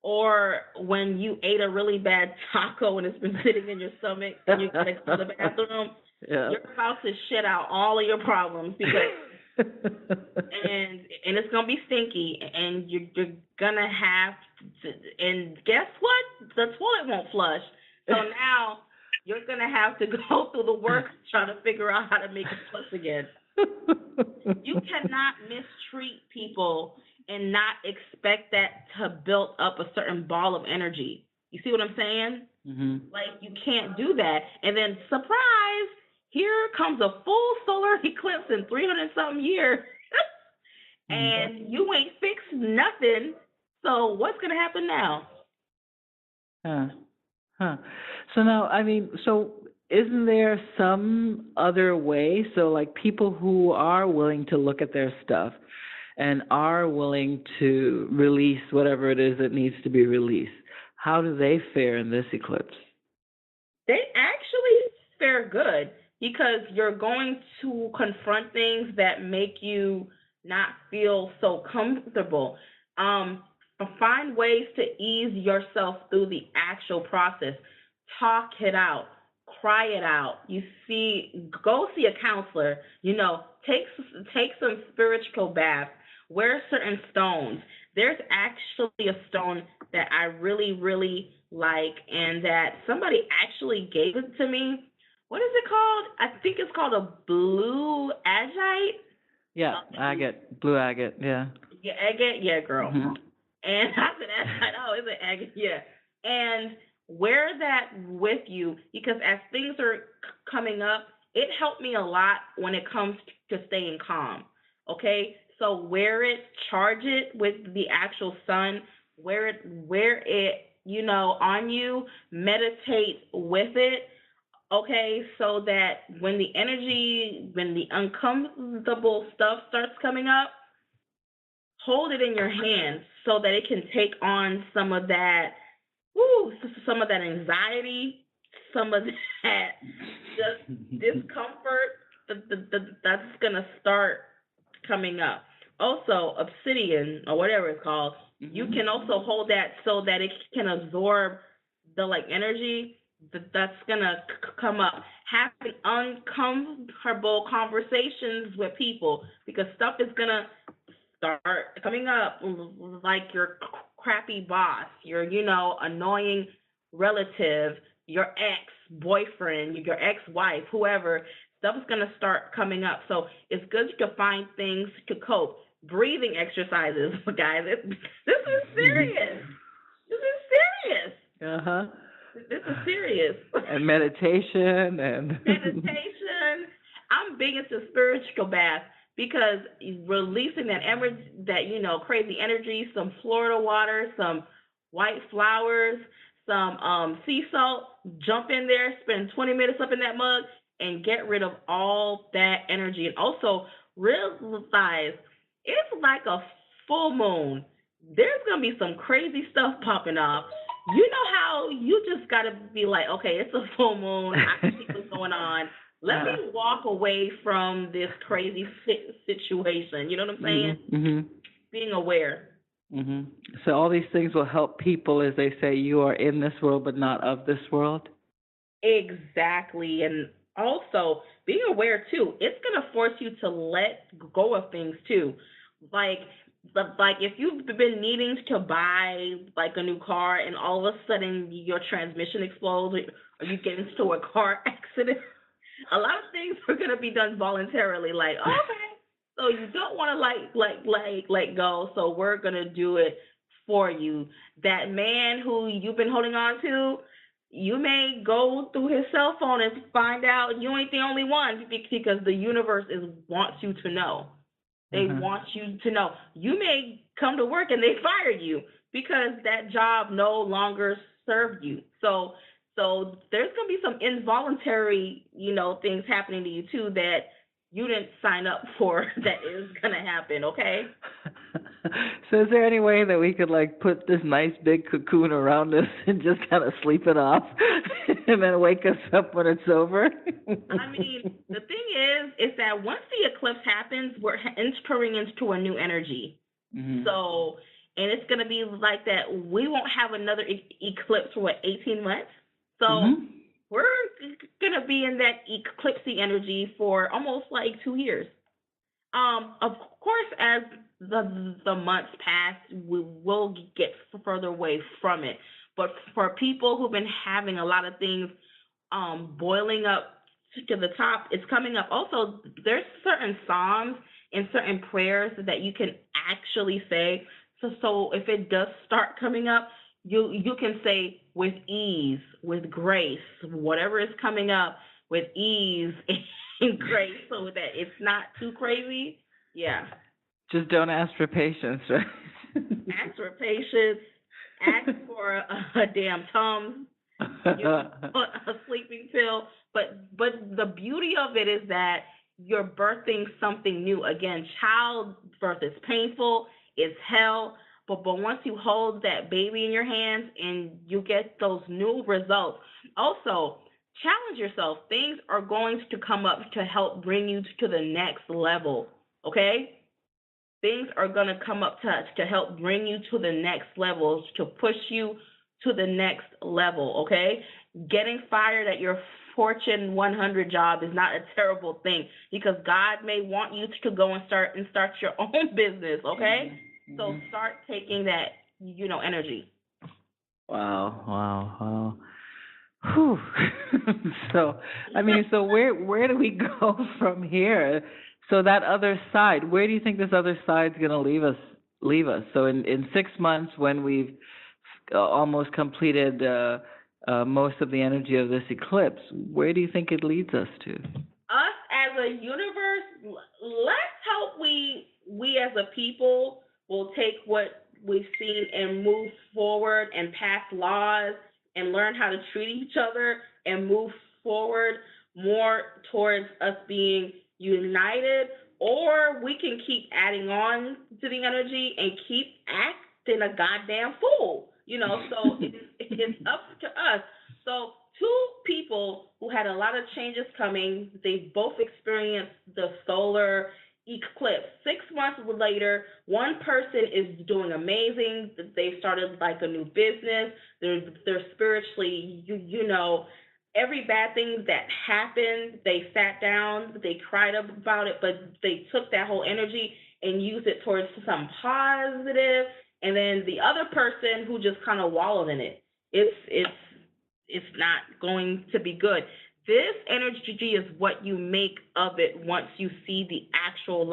[SPEAKER 3] Or when you ate a really bad taco and it's been sitting in your stomach and you gotta go to the bathroom, you're about to shit out all of your problems because and it's gonna be stinky and you're gonna have to, and guess what? The toilet won't flush. So now you're gonna have to go through the work trying to figure out how to make it flush again. You cannot mistreat people and not expect that to build up a certain ball of energy. You see what I'm saying? Like, you can't do that. And then, surprise, here comes a full solar eclipse in 300-something years. And you ain't fixed nothing. So what's going to happen now?
[SPEAKER 2] So now, I mean, so isn't there some other way? So like people who are willing to look at their stuff and are willing to release whatever it is that needs to be released, how do they fare in this eclipse?
[SPEAKER 3] They actually fare good because you're going to confront things that make you not feel so comfortable. Find ways to ease yourself through the actual process. Talk it out. Cry it out. Go see a counselor. You know, take some spiritual baths. Wear certain stones. There's actually a stone that I really, really like, and that somebody actually gave it to me. What is it called? I think it's called a blue agate.
[SPEAKER 2] Yeah, agate, blue agate. Yeah.
[SPEAKER 3] Yeah, agate. Yeah, girl. And I said agate. Oh, is it agate? Yeah. And wear that with you because as things are coming up, it helped me a lot when it comes to staying calm. Okay, so wear it, charge it with the actual sun, wear it, you know, on you, meditate with it. Okay, so that when the uncomfortable stuff starts coming up, hold it in your hands so that it can take on some of that anxiety, some of that just discomfort that's going to start coming up. Also, obsidian or whatever it's called, you can also hold that so that it can absorb the energy that's going to come up. Having uncomfortable conversations with people because stuff is going to start coming up, like your crappy boss, your, annoying relative, your ex-boyfriend, your ex-wife, whoever. Stuff is going to start coming up. So it's good to find things to cope. breathing exercises, guys. This is serious. This is serious.
[SPEAKER 2] Uh-huh.
[SPEAKER 3] This is serious.
[SPEAKER 2] And meditation and
[SPEAKER 3] meditation. I'm big into spiritual baths because releasing that energy, crazy energy, some Florida water, some white flowers, some sea salt. Jump in there, spend 20 minutes up in that mug, and get rid of all that energy. And also realize it's like a full moon. There's gonna be some crazy stuff popping off. You know how you just gotta be like, okay, it's a full moon. I can see what's going on. Let me walk away from this crazy situation. You know what I'm saying?
[SPEAKER 2] Mm-hmm.
[SPEAKER 3] Being aware.
[SPEAKER 2] Mm-hmm. So all these things will help people, as they say, you are in this world but not of this world?
[SPEAKER 3] Exactly. And also, being aware, too, it's going to force you to let go of things, too. Like if you've been needing to buy, like, a new car and all of a sudden your transmission explodes or you get into a car accident, a lot of things are going to be done voluntarily. Like, okay, so you don't want to, let go, so we're going to do it for you. That man who you've been holding on to, you may go through his cell phone and find out you ain't the only one because the universe wants you to know. They want you to know. You may come to work and they fire you because that job no longer served you. So there's going to be some involuntary, things happening to you too that you didn't sign up for that is going to happen, okay?
[SPEAKER 2] So is there any way that we could, put this nice big cocoon around us and just kind of sleep it off and then wake us up when it's over?
[SPEAKER 3] I mean, the thing is that once the eclipse happens, we're entering into a new energy. Mm-hmm. So, and it's going to be like that. We won't have another eclipse for, 18 months? So we're going to be in that eclipsy energy for almost 2 years. Of course, as the months pass, we will get further away from it. But for people who've been having a lot of things boiling up to the top, it's coming up. Also, there's certain psalms and certain prayers that you can actually say. So if it does start coming up, you can say with ease, with grace, whatever is coming up, with ease and grace, so that it's not too crazy. Yeah.
[SPEAKER 2] Just don't ask for patience, right?
[SPEAKER 3] Ask for patience. Ask for a damn Tums, a sleeping pill. But the beauty of it is that you're birthing something new. Again, childbirth is painful. It's hell. But once you hold that baby in your hands and you get those new results, also challenge yourself. Things are going to come up to help bring you to the next level, okay? Things are going to come up to help bring you to the next level, to push you to the next level, okay? Getting fired at your Fortune 100 job is not a terrible thing because God may want you to go and start your own business, okay? Mm-hmm. So start taking that, energy.
[SPEAKER 2] Wow. Whew. So where do we go from here? So that other side, where do you think this other side's going to leave us? So in 6 months, when we've almost completed most of the energy of this eclipse, where do you think it leads us to?
[SPEAKER 3] Us as a universe, let's hope we as a people will take what we've seen and move forward and pass laws and learn how to treat each other and move forward more towards us being united, or we can keep adding on to the energy and keep acting a goddamn fool, so it's up to us. So 2 people who had a lot of changes coming, they both experienced the solar eclipse. 6 months later, one person is doing amazing. They started a new business. They're spiritually, every bad thing that happened, they sat down, they cried about it, but they took that whole energy and used it towards some positive. And then the other person who just kind of wallowed in it, it's not going to be good. This energy is what you make of it once you see the actual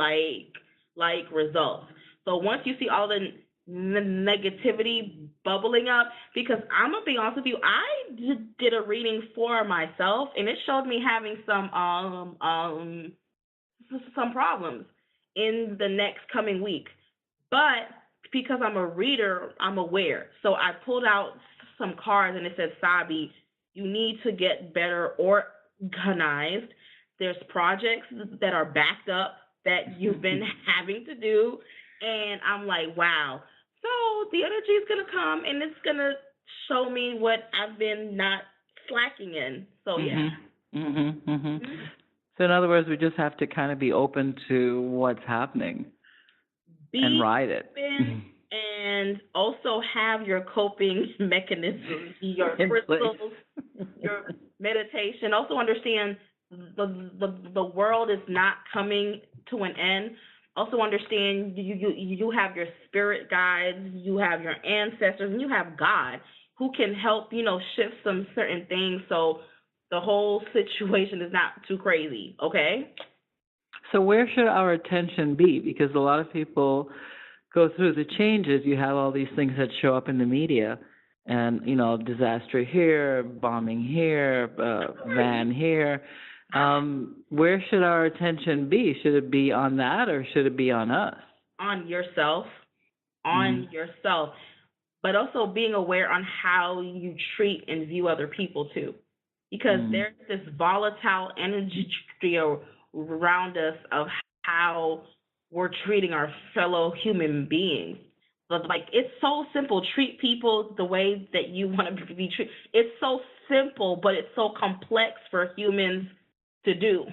[SPEAKER 3] like results. So once you see all the negativity bubbling up, because I'm gonna be honest with you, I did a reading for myself, and it showed me having some problems in the next coming week. But because I'm a reader, I'm aware. So I pulled out some cards, and it says, Sabee, you need to get better organized. There's projects that are backed up that you've been having to do. And I'm like, wow. So the energy is going to come, and it's going to show me what I've been not slacking in. So, yeah.
[SPEAKER 2] Mm-hmm. Mm-hmm. Mm-hmm. So, in other words, we just have to kind of be open to what's happening and ride it.
[SPEAKER 3] And also have your coping mechanisms, your crystals, your meditation. Also understand the world is not coming to an end. Also understand you have your spirit guides, you have your ancestors, and you have God who can help, shift some certain things so the whole situation is not too crazy, okay?
[SPEAKER 2] So where should our attention be? Because a lot of people go through the changes. You have all these things that show up in the media, and, disaster here, bombing here, van here. Where should our attention be? Should it be on that, or should it be on us?
[SPEAKER 3] On yourself. Yourself. But also being aware on how you treat and view other people, too. Because there's this volatile energy around us of how we're treating our fellow human beings. But, it's so simple. Treat people the way that you want to be treated. It's so simple, but it's so complex for humans to do.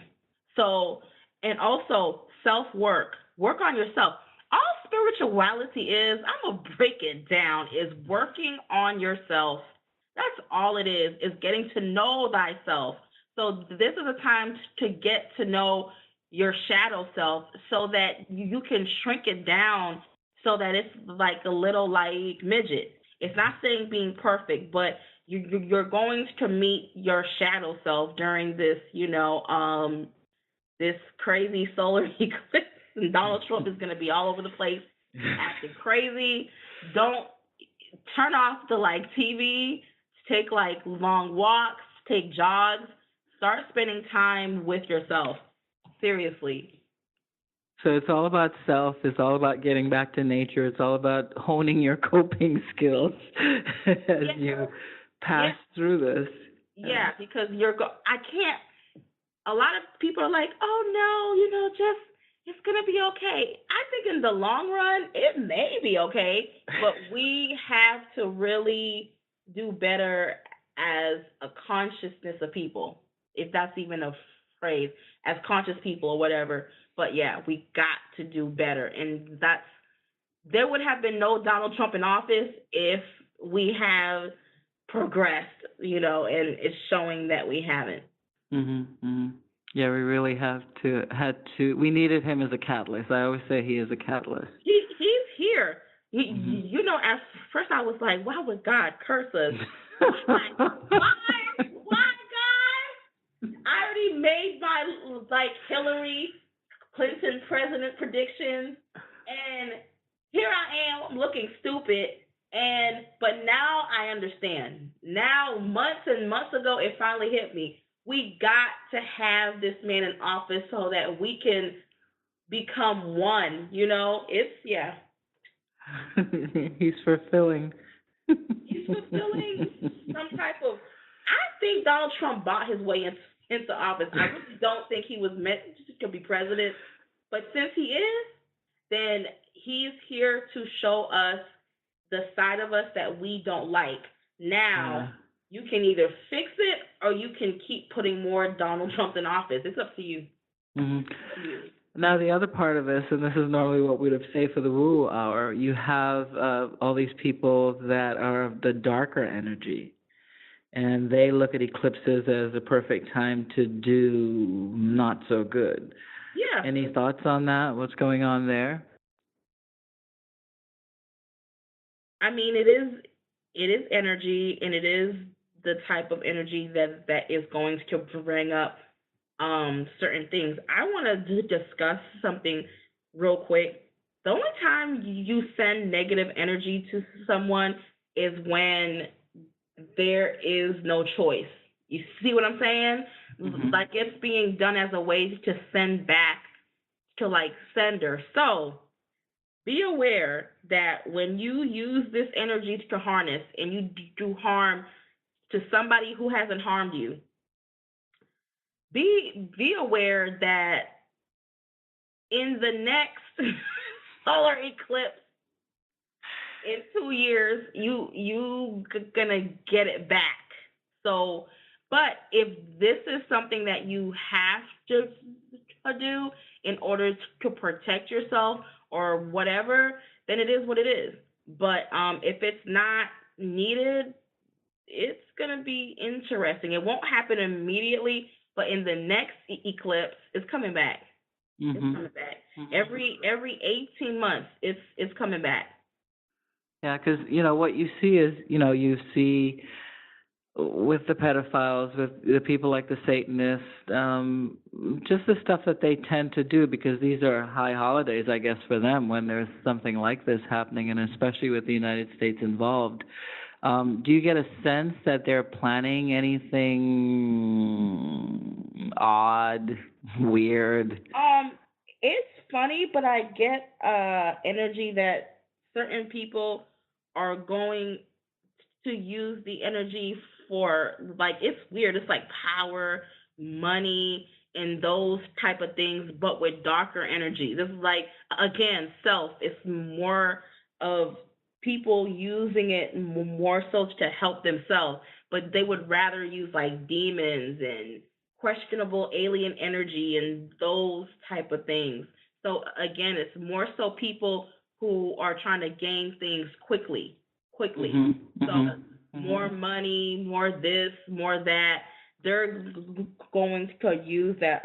[SPEAKER 3] So, and also self-work. Work on yourself. All spirituality is, I'm going to break it down, is working on yourself. That's all it is getting to know thyself. So this is a time to get to know your shadow self so that you can shrink it down so that it's like a little midget. It's not saying being perfect, but you're going to meet your shadow self during this, this crazy solar eclipse. And Donald Trump is going to be all over the place acting crazy. Don't turn off the TV. Take long walks. Take jogs. Start spending time with yourself. Seriously.
[SPEAKER 2] So it's all about self. It's all about getting back to nature. It's all about honing your coping skills as you pass through this.
[SPEAKER 3] Yeah, because I can't. A lot of people are like, oh no, just it's gonna be okay. I think in the long run, it may be okay, but we have to really do better as a consciousness of people, if that's even a phrase, as conscious people or whatever. But yeah, we got to do better. And there would have been no Donald Trump in office if we have progressed, and it's showing that we haven't.
[SPEAKER 2] Mm-hmm, mm-hmm. Yeah, we really we needed him as a catalyst. I always say he is a catalyst.
[SPEAKER 3] He's here. At first I was like, why would God curse us? Why, God? I already made my, Hillary Clinton president predictions, and here I am looking stupid. But now I understand. Now, months and months ago, it finally hit me. We got to have this man in office so that we can become one. It's
[SPEAKER 2] He's fulfilling.
[SPEAKER 3] He's fulfilling some type of. I think Donald Trump bought his way into office. I really don't think he was meant to be president. But since he is, then he's here to show us the side of us that we don't like. Now, you can either fix it or you can keep putting more Donald Trump in office. It's up to you.
[SPEAKER 2] Mm-hmm. Now, the other part of this, and this is normally what we would say for the Woo Hour, you have all these people that are of the darker energy, and they look at eclipses as a perfect time to do not so good.
[SPEAKER 3] Yeah.
[SPEAKER 2] Any thoughts on that? What's going on there?
[SPEAKER 3] I mean, it is energy, and it is the type of energy that is going to bring up certain things. I want to discuss something real quick. The only time you send negative energy to someone is when there is no choice. You see what I'm saying? Like it's being done as a way to send back to like sender. So be aware that when you use this energy to harness and you do harm to somebody who hasn't harmed you, be aware that in the next solar eclipse in 2 years, you gonna get it back. So, but if this is something that you have to do in order to protect yourself or whatever, then it is what it is. But if it's not needed, it's gonna be interesting. It won't happen immediately, but in the next eclipse, it's coming back. It's coming back. Every 18 months, it's coming back.
[SPEAKER 2] Yeah, because, what you see is, you see with the pedophiles, with the people like the Satanists, just the stuff that they tend to do, because these are high holidays, I guess, for them when there's something like this happening, and especially with the United States involved. Do you get a sense that they're planning anything odd, weird?
[SPEAKER 3] It's funny, but I get energy that certain people are going to use the energy for, like, it's weird. It's like power, money, and those type of things, but with darker energy. This is like, again, self. It's more of people using it more so to help themselves, but they would rather use like demons and questionable alien energy and those type of things. So again, it's more so people who are trying to gain things quickly. So more money, more this, more that. They're going to use that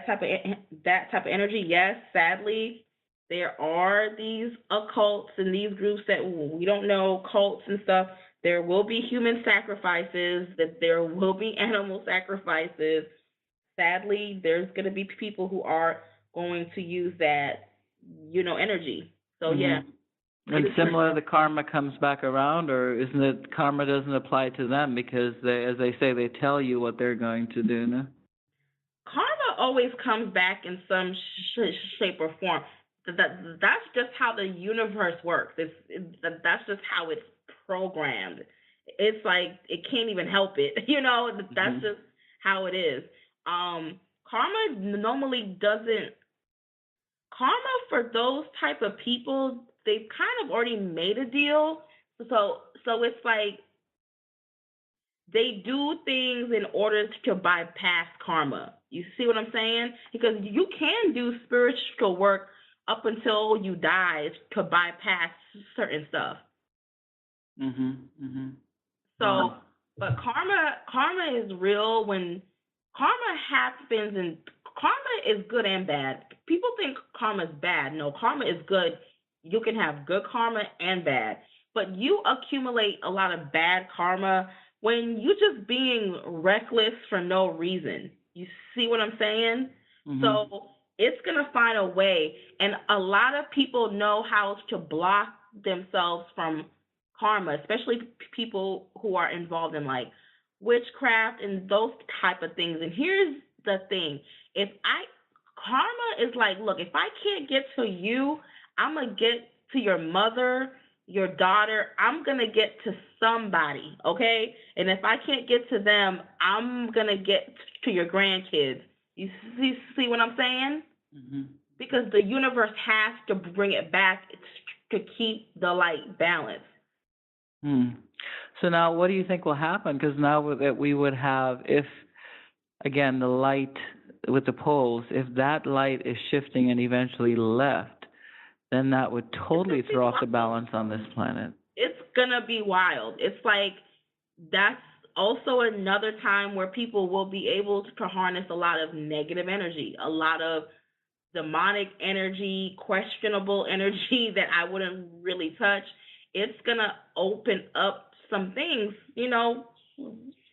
[SPEAKER 3] type of energy. Yes, sadly, there are these occults and these groups that we don't know, cults and stuff. There will be human sacrifices, that there will be animal sacrifices. Sadly, there's going to be people who are going to use that, energy. So, yeah.
[SPEAKER 2] And similar, the karma comes back around, or isn't it karma doesn't apply to them because, as they say, they tell you what they're going to do, no?
[SPEAKER 3] Karma always comes back in some shape or form. That's just how the universe works. That's just how it's programmed. It's like it can't even help it. That's just how it is. Karma normally doesn't. Karma for those type of people, they've kind of already made a deal. So it's like they do things in order to bypass karma. You see what I'm saying? Because you can do spiritual work up until you die to bypass certain stuff. So, but karma is real. When karma happens, and karma is good and bad. People think karma is bad. No, karma is good. You can have good karma and bad. But you accumulate a lot of bad karma when you're just being reckless for no reason. You see what I'm saying? So it's going to find a way. And a lot of people know how to block themselves from karma, especially people who are involved in like witchcraft and those type of things. And here's the thing. Karma is like, look, if I can't get to you, I'm going to get to your mother, your daughter. I'm going to get to somebody, okay? And if I can't get to them, I'm going to get to your grandkids. You see what I'm saying? Because the universe has to bring it back to keep the light balanced.
[SPEAKER 2] So now what do you think will happen? Because now that we would have, if, again, the light with the poles, if that light is shifting and eventually left, then that would totally throw off the balance on this planet.
[SPEAKER 3] It's going to be wild. It's like that's also another time where people will be able to harness a lot of negative energy, a lot of demonic energy, questionable energy that I wouldn't really touch. It's going to open up some things,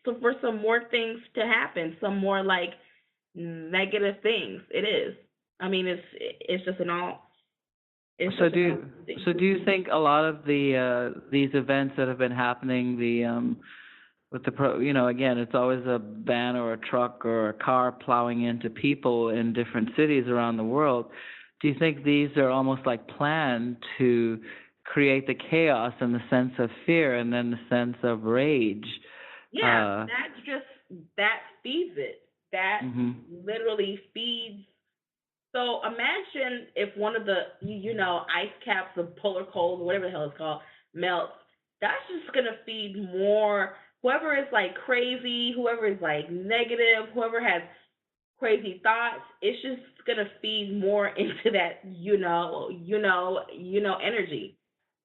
[SPEAKER 3] for some more things to happen, some more like negative things. It is. I mean, it's just an all. It's
[SPEAKER 2] So
[SPEAKER 3] just an
[SPEAKER 2] do
[SPEAKER 3] all thing.
[SPEAKER 2] so do you think a lot of these events that have been happening, with again, it's always a van or a truck or a car plowing into people in different cities around the world. Do you think these are almost like planned to create the chaos and the sense of fear and then the sense of rage?
[SPEAKER 3] Yeah, that feeds it. That
[SPEAKER 2] Mhm.
[SPEAKER 3] literally feeds. So imagine if one of the ice caps of polar cold, whatever the hell it's called, melts. That's just gonna feed more. Whoever is like crazy, whoever is like negative, whoever has crazy thoughts, it's just gonna feed more into that energy.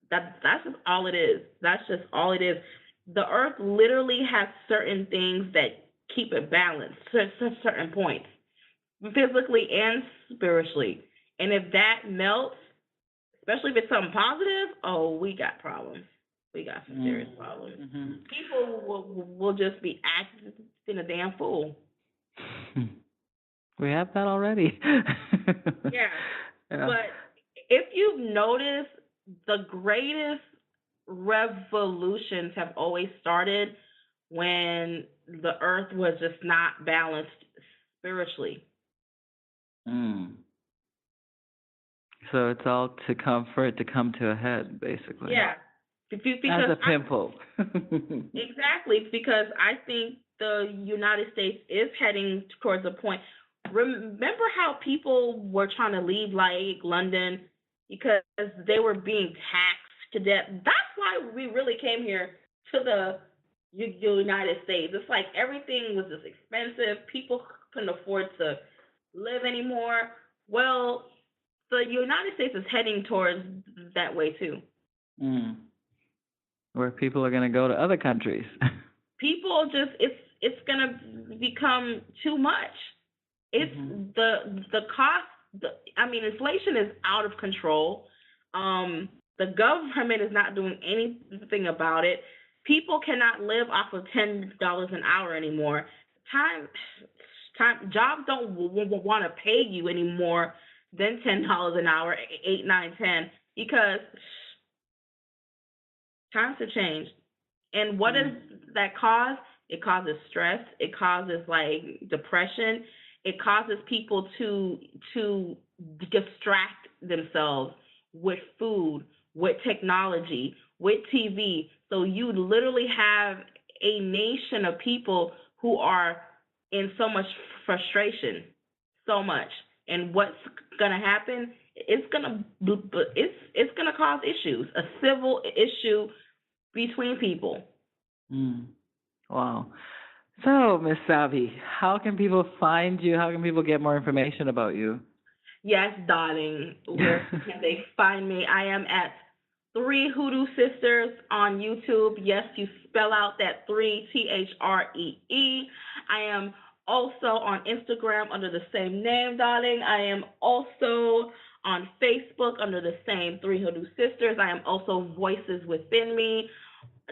[SPEAKER 3] That's just all it is. That's just all it is. The earth literally has certain things that keep it balanced to certain points, physically and spiritually. And if that melts, especially if it's something positive, oh, we got problems. We got some serious problems.
[SPEAKER 2] Mm-hmm.
[SPEAKER 3] People will just be acting a damn fool.
[SPEAKER 2] We have that already.
[SPEAKER 3] Yeah.
[SPEAKER 2] Yeah.
[SPEAKER 3] But if you've noticed, the greatest revolutions have always started when the earth was just not balanced spiritually.
[SPEAKER 2] Mm. So it's all for it to come to a head, basically.
[SPEAKER 3] Yeah. Because
[SPEAKER 2] as a pimple.
[SPEAKER 3] Exactly, because I think the United States is heading towards a point. Remember how people were trying to leave like London because they were being taxed to death? That's why we really came here to the United States. It's like everything was just expensive. People couldn't afford to live anymore. Well, the United States is heading towards that way too.
[SPEAKER 2] Mm. Where people are going to go to other countries.
[SPEAKER 3] People just it's going to become too much. It's the cost. Inflation is out of control. The government is not doing anything about it. People cannot live off of $10 an hour anymore. Jobs don't want to pay you any more than $10 an hour, 8, 9, 10, because times have changed. And what does that cause? It causes stress. It causes like depression. It causes people to distract themselves with food, with technology, with TV. So you literally have a nation of people who are in so much frustration, so much. And what's gonna happen? It's gonna cause issues, a civil issue between people.
[SPEAKER 2] Mm. Wow. So, Miss Sabee, how can people find you? How can people get more information about you?
[SPEAKER 3] Yes, darling. Where can they find me? I am at 3 Hoodoo Sisters on YouTube. Yes, you spell out that 3, THREE. I am also on Instagram under the same name, darling. I am also on Facebook under the same 3 Hoodoo Sisters. I am also Voices Within Me,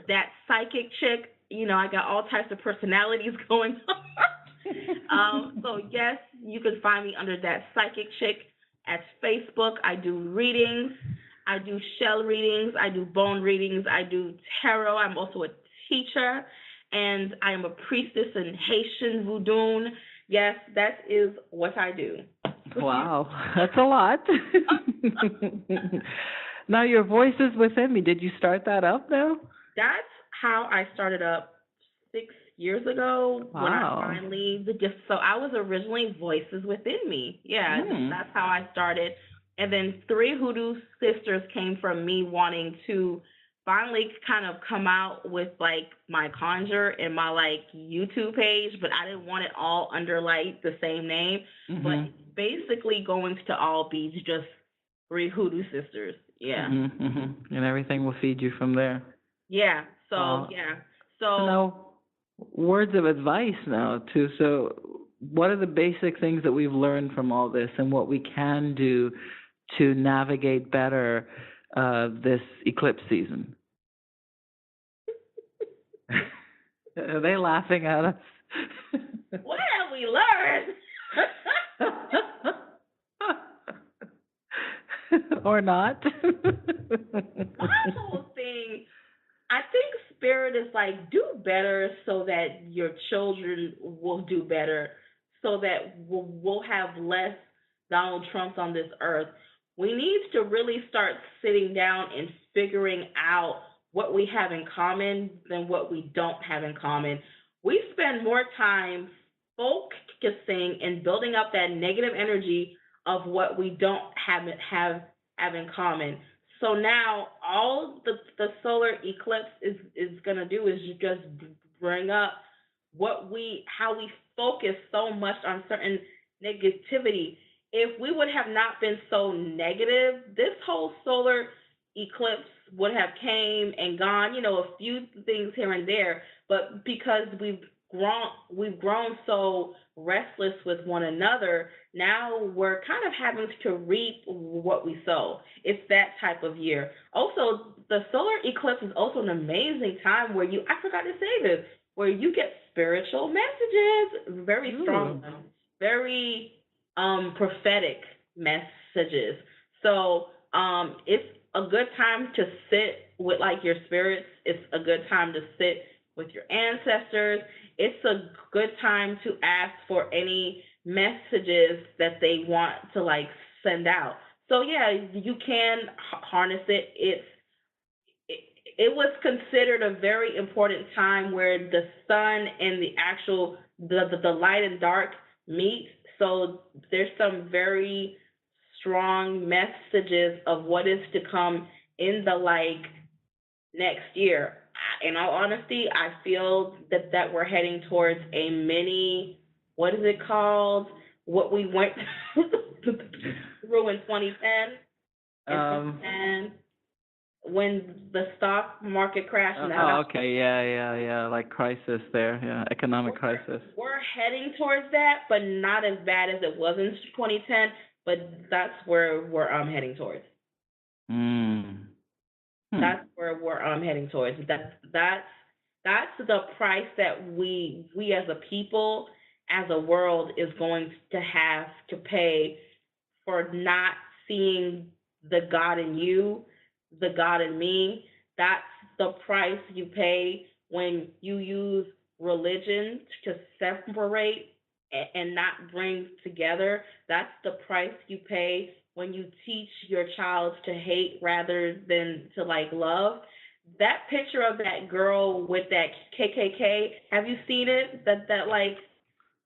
[SPEAKER 3] that psychic chick. I got all types of personalities going on. So yes, you can find me under that psychic chick at Facebook. I do readings. I do shell readings. I do bone readings. I do tarot. I'm also a teacher, and I am a priestess in Haitian voodoo. Yes, that is what I do.
[SPEAKER 2] Wow, that's a lot. Now, your Voices Within Me, did you start that up now?
[SPEAKER 3] That's how I started up 6 years ago.
[SPEAKER 2] Wow.
[SPEAKER 3] When I finally so I was originally Voices Within Me. Yeah, that's how I started. And then 3 Hoodoo Sisters came from me wanting to finally kind of come out with like my conjure and my like YouTube page, but I didn't want it all under like the same name. But basically going to all be just 3 Hoodoo Sisters. Yeah.
[SPEAKER 2] And everything will feed you from there.
[SPEAKER 3] Yeah. So So
[SPEAKER 2] now, words of advice now too. So what are the basic things that we've learned from all this and what we can do to navigate better this eclipse season? Are they laughing at us?
[SPEAKER 3] What have we learned?
[SPEAKER 2] Or not.
[SPEAKER 3] My whole thing, I think spirit is like, do better so that your children will do better, so that we'll have less Donald Trumps on this earth. We need to really start sitting down and figuring out what we have in common than what we don't have in common. We spend more time focusing and building up that negative energy of what we don't have in common. So now all the solar eclipse is gonna do is just bring up how we focus so much on certain negativity. If we would have not been so negative, this whole solar eclipse would have came and gone, a few things here and there, but because we've grown so restless with one another, now we're kind of having to reap what we sow. It's that type of year. Also, the solar eclipse is also an amazing time where I forgot to say this, where you get spiritual messages, very strong, very prophetic messages. So it's a good time to sit with like your spirits. It's a good time to sit with your ancestors. It's a good time to ask for any messages that they want to like send out. So yeah, you can harness it. It was considered a very important time where the sun and the actual the light and dark meet. So there's some very strong messages of what is to come in the next year. In all honesty, I feel that we're heading towards a mini, what is it called? What we went through in 2010. And when the stock market crashed.
[SPEAKER 2] Okay, yeah, like crisis there, yeah, economic crisis.
[SPEAKER 3] We're heading towards that, but not as bad as it was in 2010, but that's where we're heading towards. That's where we're heading towards. That's the price that we as a people, as a world, is going to have to pay for not seeing the God in you, the God in me. That's the price you pay when you use religion to separate and not bring together. That's the price you pay when you teach your child to hate rather than to love. That picture of that girl with that KKK, have you seen it? That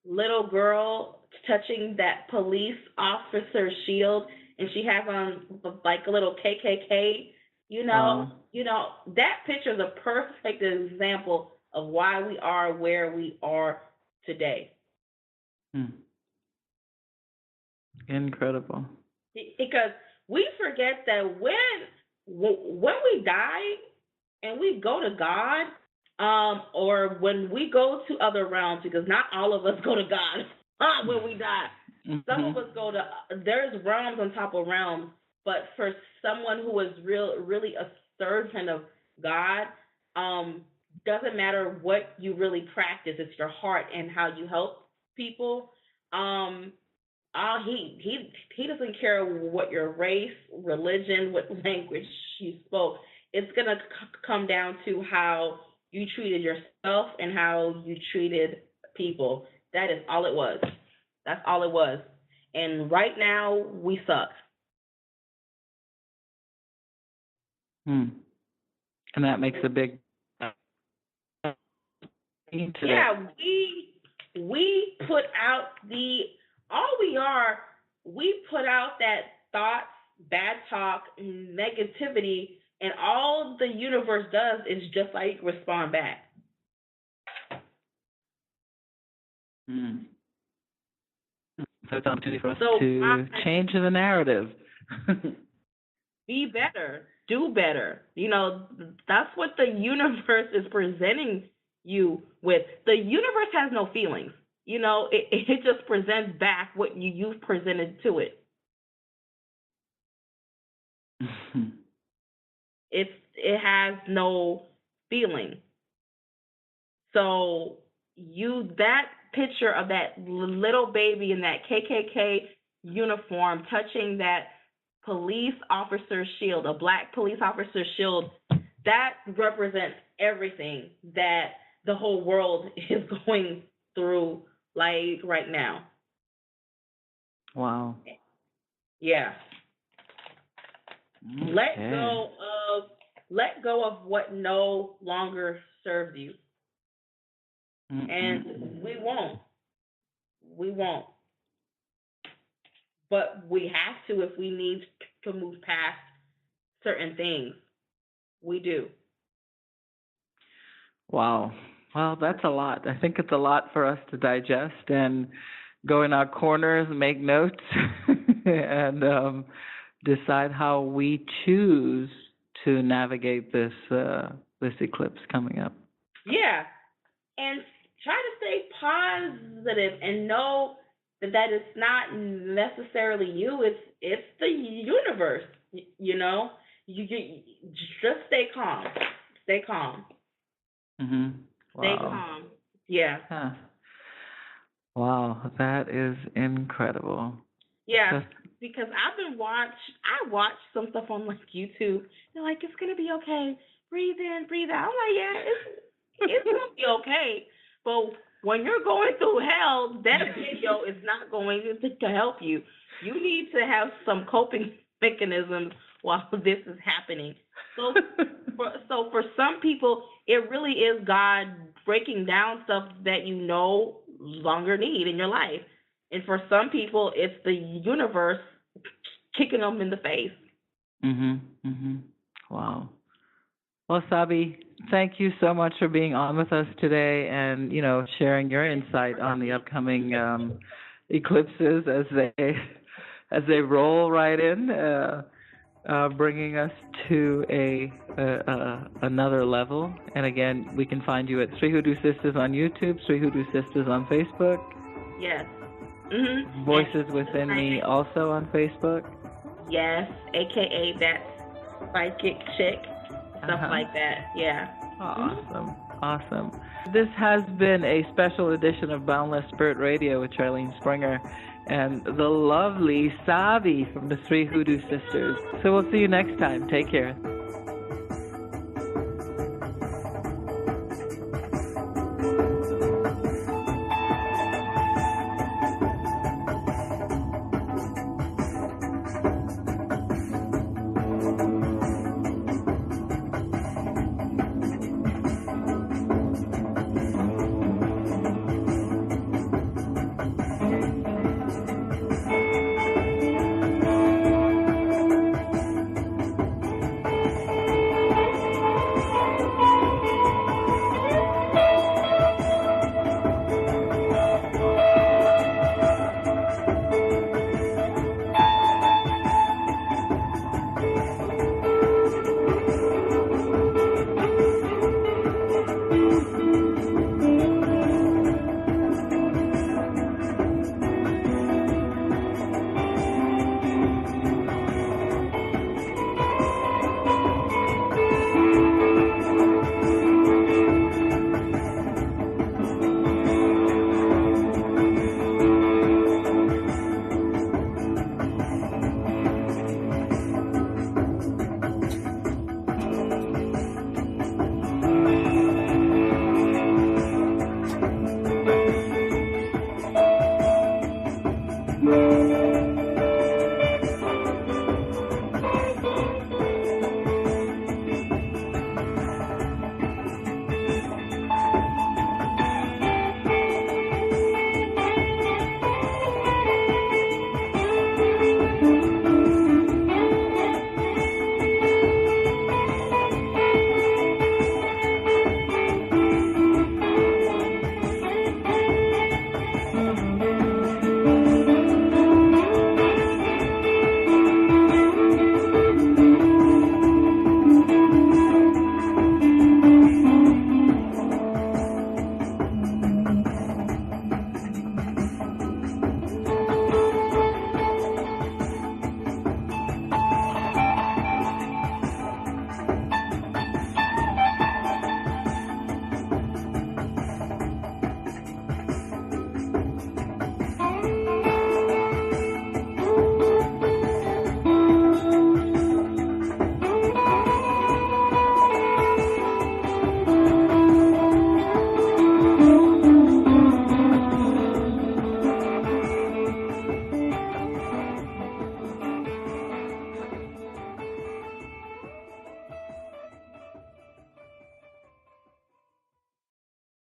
[SPEAKER 3] little girl touching that police officer's shield, and she has on a little KKK. That picture is a perfect example of why we are where we are today.
[SPEAKER 2] Incredible.
[SPEAKER 3] Because we forget that when we die and we go to God, or when we go to other realms, because not all of us go to God when we die. Some of us go to, there's realms on top of realms, but for someone who is really a servant of God, doesn't matter what you really practice, it's your heart and how you help people. He doesn't care what your race, religion, what language you spoke. It's gonna come down to how you treated yourself and how you treated people. That is all it was. That's all it was. And right now we suck.
[SPEAKER 2] And that makes a big.
[SPEAKER 3] Yeah, we put out we put out that thoughts, bad talk, negativity, and all the universe does is just respond back.
[SPEAKER 2] So it's an opportunity for us to change the narrative.
[SPEAKER 3] Be better, do better. That's what the universe is presenting you with. The universe has no feelings. It just presents back what you've presented to it. It has no feeling. So that picture of that little baby in that KKK uniform touching that police officer's shield, a black police officer's shield, that represents everything that the whole world is going through, like, right now.
[SPEAKER 2] Wow.
[SPEAKER 3] Yeah.
[SPEAKER 2] Okay.
[SPEAKER 3] Let go of what no longer serves you. And we won't. But we have to if we need to move past certain things. We do.
[SPEAKER 2] Wow. Well, that's a lot. I think it's a lot for us to digest and go in our corners, make notes, and decide how we choose to navigate this eclipse coming up.
[SPEAKER 3] Yeah. And try to stay positive and know that it's not necessarily you, it's the universe, you know? You just stay calm. Stay calm.
[SPEAKER 2] Mm-hmm. Wow.
[SPEAKER 3] Stay calm. Yeah.
[SPEAKER 2] Huh. Wow, that is incredible.
[SPEAKER 3] Yeah, because I watched some stuff on like YouTube. They're like, it's gonna be okay. Breathe in, breathe out. I'm like, yeah, it's gonna be okay. But when you're going through hell, that video is not going to help you. You need to have some coping mechanisms while this is happening. So for some people, it really is God breaking down stuff that you no longer need in your life. And for some people, it's the universe kicking them in the face.
[SPEAKER 2] Wow. Well, Sabee, thank you so much for being on with us today and, sharing your insight on the upcoming eclipses as they roll right in, bringing us to another level. And again, we can find you at Three Hoodoo Sisters on YouTube, Three Hoodoo Sisters on Facebook.
[SPEAKER 3] Yes.
[SPEAKER 2] Voices Within Me also on Facebook.
[SPEAKER 3] Yes, aka that psychic chick, stuff like that. Yeah.
[SPEAKER 2] Awesome. This has been a special edition of Boundless Spirit Radio with Charlene Springer and the lovely Sabee from the Three Hoodoo Sisters. So we'll see you next time. Take care.